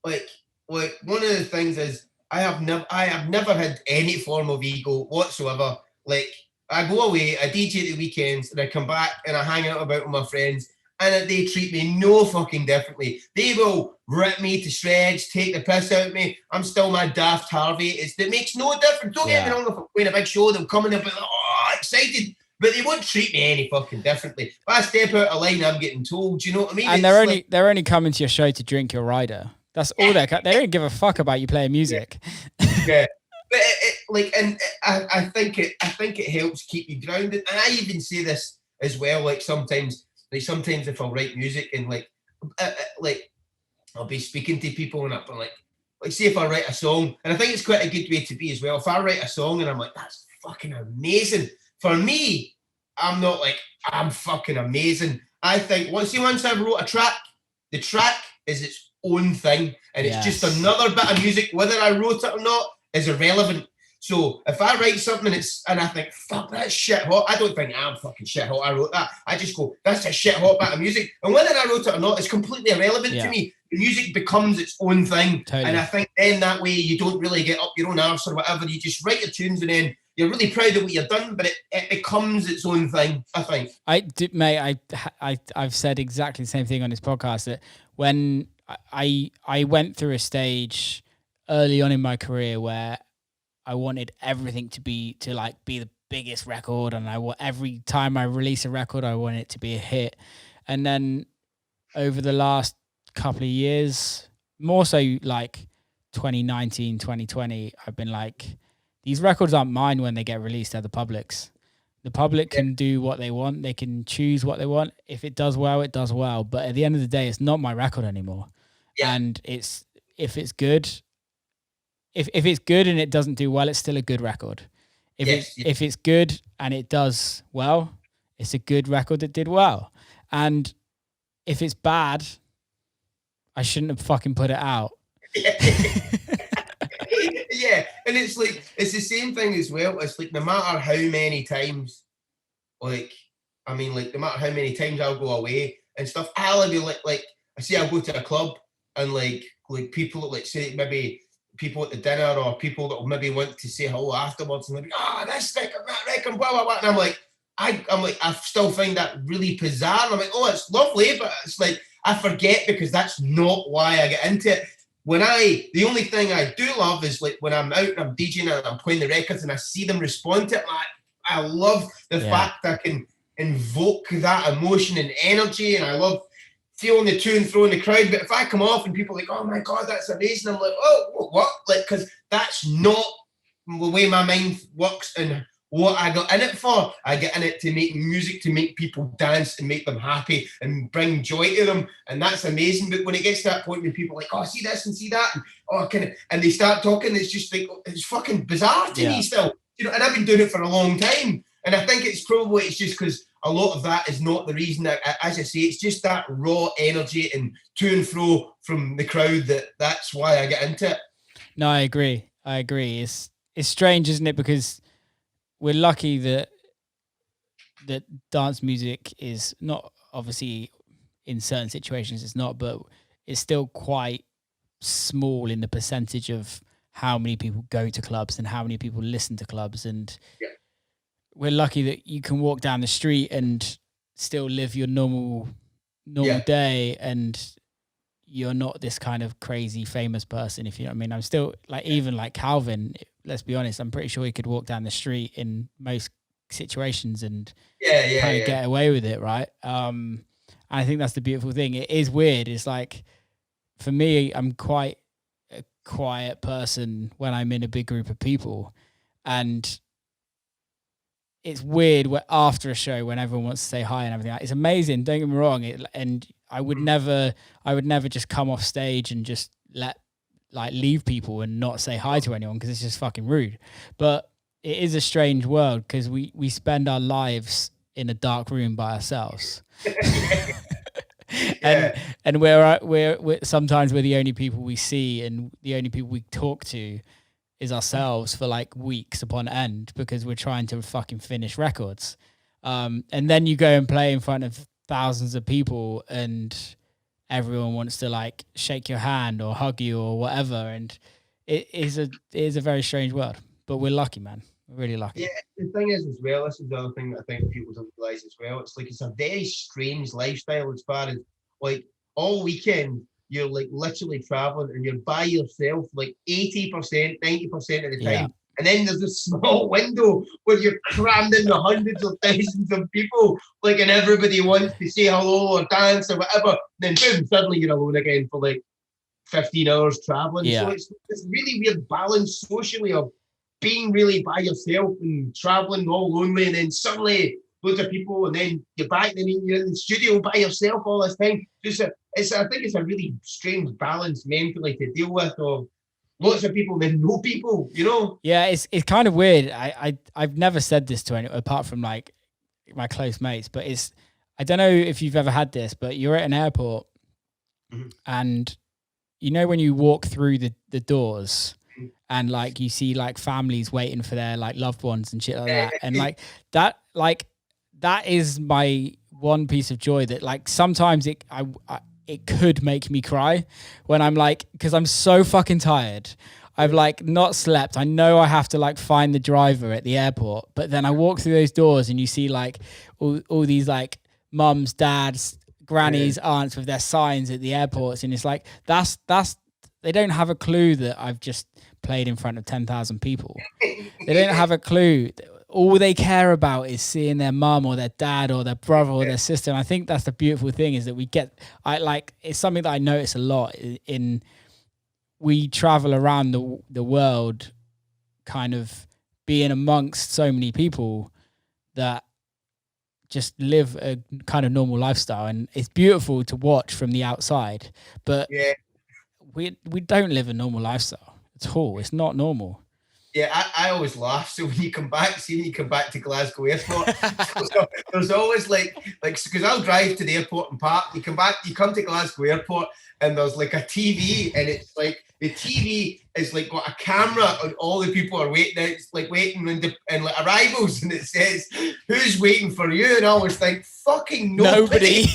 B: one of the things is I have never had any form of ego whatsoever. Like, I go away, I DJ at the weekends, and I come back and I hang out about with my friends, and they treat me no fucking differently. They will rip me to shreds, take the piss out of me. I'm still my daft Harvey. It makes no difference. Don't get me wrong, if I'm playing a big show, they'll come in and be like, oh, excited. But they won't treat me any fucking differently. If I step out of line, I'm getting told. You know what I mean?
A: And they're only coming to your show to drink your rider. That's all they don't give a fuck about you playing music.
B: Yeah. But I think it helps keep you grounded. And I even say this as well. Sometimes if I write music and I'll be speaking to people and I'm like say if I write a song, and I think it's quite a good way to be as well. If I write a song and I'm like, that's fucking amazing. For me, I'm not like, I'm fucking amazing. I think once I wrote a track, the track is its own thing. And it's just another bit of music, whether I wrote it or not is irrelevant. So if I write something and I think, fuck, that's shit hot, I don't think I'm fucking shit hot, I wrote that. I just go, that's a shit hot bit of music. And whether I wrote it or not is completely irrelevant to me. The music becomes its own thing. Totally. And I think then that way you don't really get up your own arse or whatever. You just write your tunes and then you're really proud of what you've done, but it becomes its own thing, I think.
A: I've said exactly the same thing on this podcast, that when I went through a stage early on in my career where I wanted everything to be the biggest record, and every time I release a record, I want it to be a hit. And then over the last couple of years, more so like 2019, 2020, I've been like, these records aren't mine when they get released, they're the public's. The public can do what they want. They can choose what they want. If it does well, it does well. But at the end of the day, it's not my record anymore. Yeah. And if it's good, if it's good and it doesn't do well, it's still a good record. If it's good and it does well, it's a good record that did well. And if it's bad, I shouldn't have fucking put it out.
B: Yeah, and it's the same thing as well. It's like no matter how many times, no matter how many times I'll go away and stuff, I'll be like I say I'll go to a club and like people say maybe people at the dinner or people that will maybe want to say hello afterwards and maybe this record, that record, blah blah blah, and I'm like I still find that really bizarre. I'm like, oh, it's lovely, but it's like I forget because that's not why I get into it. The only thing I do love is like when I'm out and I'm DJing and I'm playing the records and I see them respond to it. I love the fact I can invoke that emotion and energy, and I love feeling the tune through in the crowd. But if I come off and people are like, oh my God, that's amazing, I'm like, oh, what? Like, because that's not the way my mind works and what I got in it for. I get in it to make music, to make people dance and make them happy and bring joy to them. And that's amazing. But when it gets to that point when people are like, oh, see this and see that, and they start talking, it's just like, it's fucking bizarre to me still. You know, and I've been doing it for a long time. And I think it's just because a lot of that is not the reason that, as I say, it's just that raw energy and to and fro from the crowd that's why I get into it.
A: No, I agree. It's strange, isn't it? Because we're lucky that dance music is not, obviously in certain situations it's not, but it's still quite small in the percentage of how many people go to clubs and how many people listen to clubs. And we're lucky that you can walk down the street and still live your normal day, and you're not this kind of crazy famous person, if you know what I mean. I'm still even like Calvin, let's be honest, I'm pretty sure he could walk down the street in most situations and kind of get away with it, right? I think that's the beautiful thing. It is weird. It's like, for me, I'm quite a quiet person when I'm in a big group of people, and it's weird after a show when everyone wants to say hi and everything. It's amazing, don't get me wrong. And I would never just come off stage and just leave people and not say hi to anyone, because it's just fucking rude. But it is a strange world because we spend our lives in a dark room by ourselves. And we're sometimes we're the only people we see, and the only people we talk to is ourselves for like weeks upon end, because we're trying to fucking finish records. And then you go and play in front of thousands of people and everyone wants to like shake your hand or hug you or whatever. And it is a very strange world, but we're lucky, man. We're really lucky.
B: Yeah, the thing is as well, this is the other thing that I think people don't realise as well. It's like it's a very strange lifestyle as far as like all weekend you're like literally traveling and you're by yourself like 80%, 90% of the time.
A: Yeah.
B: And then there's this small window where you're crammed into hundreds of thousands of people, like, and everybody wants to say hello or dance or whatever. Then boom, suddenly you're alone again for like 15 hours traveling.
A: Yeah.
B: So it's this really weird balance socially of being really by yourself and traveling all lonely, and then suddenly loads of people, and then you're back, and then you're in the studio by yourself all this time. I think it's a really strange balance mentally to deal with of lots of people, then no people, you know?
A: Yeah, it's kind of weird. I've never said this to anyone apart from like my close mates, but I don't know if you've ever had this, but you're at an airport and you know when you walk through the doors and like you see like families waiting for their like loved ones and shit like that, and that is my one piece of joy that like sometimes it could make me cry when I'm like, because I'm so fucking tired. I've like not slept. I know I have to like find the driver at the airport, but then I walk through those doors and you see like all these like mums, dads, grannies, aunts with their signs at the airports, and it's like that's they don't have a clue that I've just played in front of 10,000 people. They don't have a clue. All they care about is seeing their mum or their dad or their brother or their sister. And I think that's the beautiful thing is that it's something that I notice a lot we travel around the world kind of being amongst so many people that just live a kind of normal lifestyle. And it's beautiful to watch from the outside, but we don't live a normal lifestyle at all. It's not normal.
B: Yeah, I always laugh. So when you come back to Glasgow Airport, there's always like because I'll drive to the airport and park. You come to Glasgow Airport, and there's like a TV, and it's like the TV is like got a camera, and all the people are waiting. It's like waiting and like arrivals, and it says who's waiting for you, and I always think fucking nobody.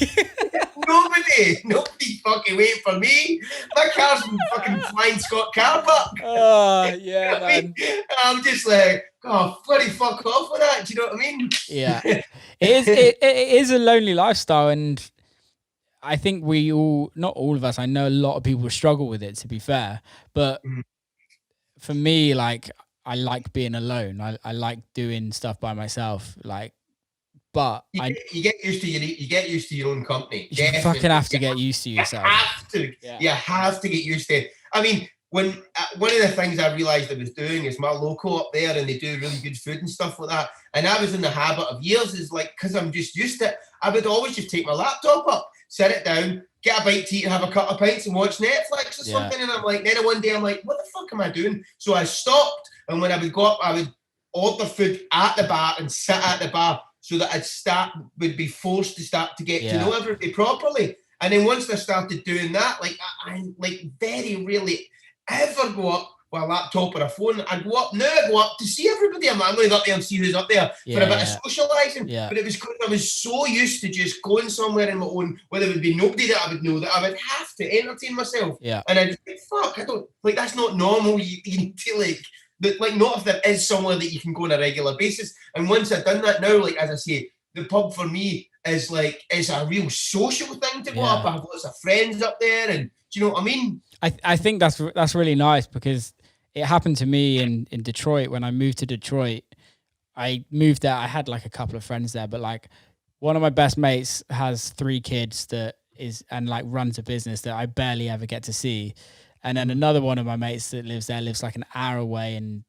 B: Nobody fucking waiting for me. My car's in fucking Flying Scott car park.
A: Oh, yeah,
B: you know man. I'm just like, oh, bloody fuck off with that. Do you know what I mean?
A: Yeah. It is a lonely lifestyle, and I think not all of us, I know a lot of people struggle with it, to be fair. But for me, like, I like being alone. I like doing stuff by myself. Like, but
B: you get used to your own company.
A: You fucking have to get used to yourself.
B: You have to get used to it. I mean, when one of the things I realized I was doing is my local up there, and they do really good food and stuff like that. And I was in the habit of years is like, because I'm just used to it, I would always just take my laptop up, set it down, get a bite to eat, and have a couple of pints and watch Netflix or something. And I'm like, then one day I'm like, what the fuck am I doing? So I stopped, and when I would go up, I would order food at the bar and sit at the bar, so that would be forced to start to get to know everybody properly. And then once I started doing that, like I like very rarely ever go up with a laptop or a phone. I go up to see everybody. I'm going up there and see who's up there for a bit of socialising. Yeah. But it was because I was so used to just going somewhere on my own where there would be nobody that I would know, that I would have to entertain myself.
A: Yeah.
B: And I'd be like, fuck, I don't, like, that's not normal. You need to like, not if there is somewhere that you can go on a regular basis. And once I've done that now, like, as I say, the pub for me is like, it's a real social thing to go up. I have lots of friends up there, and do you know what I mean?
A: I think that's really nice, because it happened to me in Detroit. When I moved to Detroit, I moved there. I had like a couple of friends there, but like one of my best mates has 3 kids and like runs a business that I barely ever get to see. And then another one of my mates that lives there lives like an hour away, and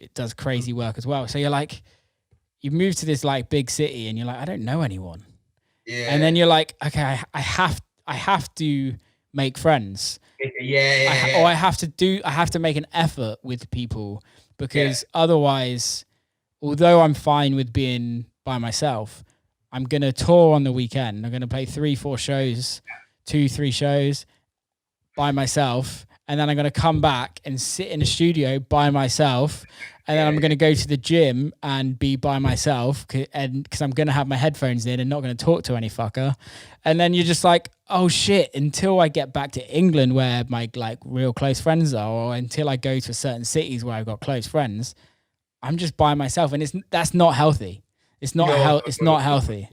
A: it does crazy work as well. So you're like, you move to this like big city, and you're like, I don't know anyone. Yeah. And then you're like, okay, I have to make friends. I have to make an effort with people, because otherwise, although I'm fine with being by myself, I'm going to tour on the weekend. I'm going to play 3-4 shows, 2-3 shows by myself, and then I'm going to come back and sit in a studio by myself, and then I'm going to go to the gym and be by myself, because I'm going to have my headphones in and not going to talk to any fucker. And then you're just like, oh shit, until I get back to England where my like real close friends are, or until I go to certain cities where I've got close friends, I'm just by myself, and that's not healthy. It's not not healthy.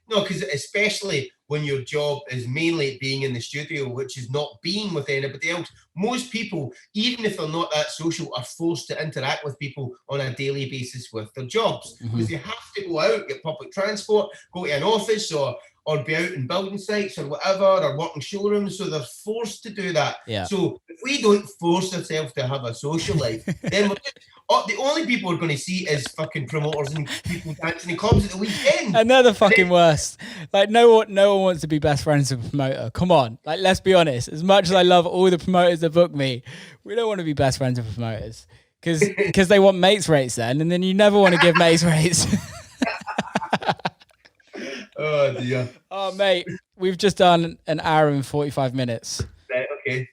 B: No, because especially when your job is mainly being in the studio, which is not being with anybody else. Most people, even if they're not that social, are forced to interact with people on a daily basis with their jobs, because they have to go out, get public transport, go to an office, or be out in building sites or whatever, or work in showrooms. So they're forced to do that.
A: Yeah.
B: So if we don't force ourselves to have a social life, then the only people we're going to see is fucking promoters and people dancing in clubs at the weekend.
A: And they're the fucking worst. Like no one wants to be best friends with a promoter. Come on. Like, let's be honest. As much as I love all the promoters that book me, we don't want to be best friends with promoters because they want mates rates then, and then you never want to give mates rates.
B: Oh dear.
A: Oh mate, we've just done an hour and 45 minutes.
B: Right, okay.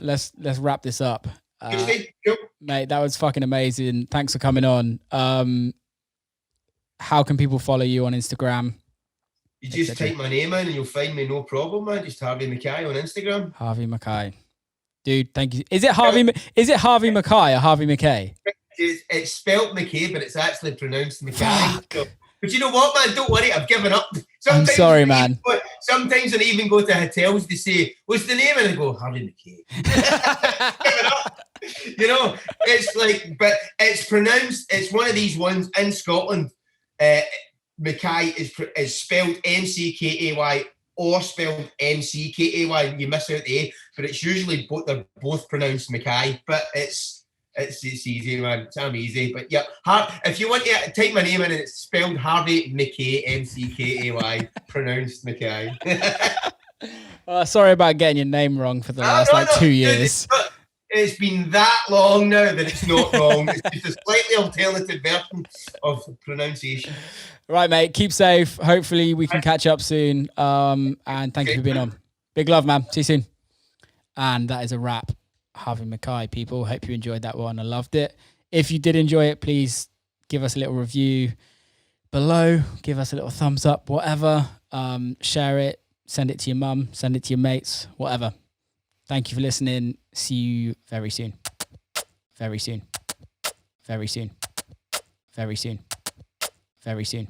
A: Let's wrap this up.
B: Cool.
A: Mate, that was fucking amazing. Thanks for coming on. How can people follow you on Instagram?
B: You just type my name in and you'll find me, no problem, man. Just Harvey McKay on Instagram.
A: Harvey McKay. Dude, thank you. Is it Harvey McKay or Harvey McKay?
B: It's spelt McKay, but it's actually pronounced McKay. So, but you know what, man? Don't worry, I've given up.
A: I'm sorry, man.
B: Sometimes I even go to hotels to say, what's the name? And I go, Harvey McKay. Giving up. You know, it's like, but it's pronounced, it's one of these ones in Scotland. McKay is spelled MCKAY or spelled MCKAY. You miss out the A, but it's usually they're both pronounced McKay. But it's easy, man. It's easy. But yeah, if you want to type my name in and it's spelled Harvey McKay, MCKAY, pronounced McKay.
A: Sorry about getting your name wrong for the last 2 years.
B: It's been that long now that it's not wrong. It's just a slightly alternative version of pronunciation.
A: Right, mate. Keep safe. Hopefully we can catch up soon. And thank you for being on. Big love, man. See you soon. And that is a wrap. Harvey McKay, people. Hope you enjoyed that one. I loved it. If you did enjoy it, please give us a little review below. Give us a little thumbs up, whatever. Share it. Send it to your mum. Send it to your mates. Whatever. Thank you for listening. See you very soon. Very soon. Very soon. Very soon. Very soon.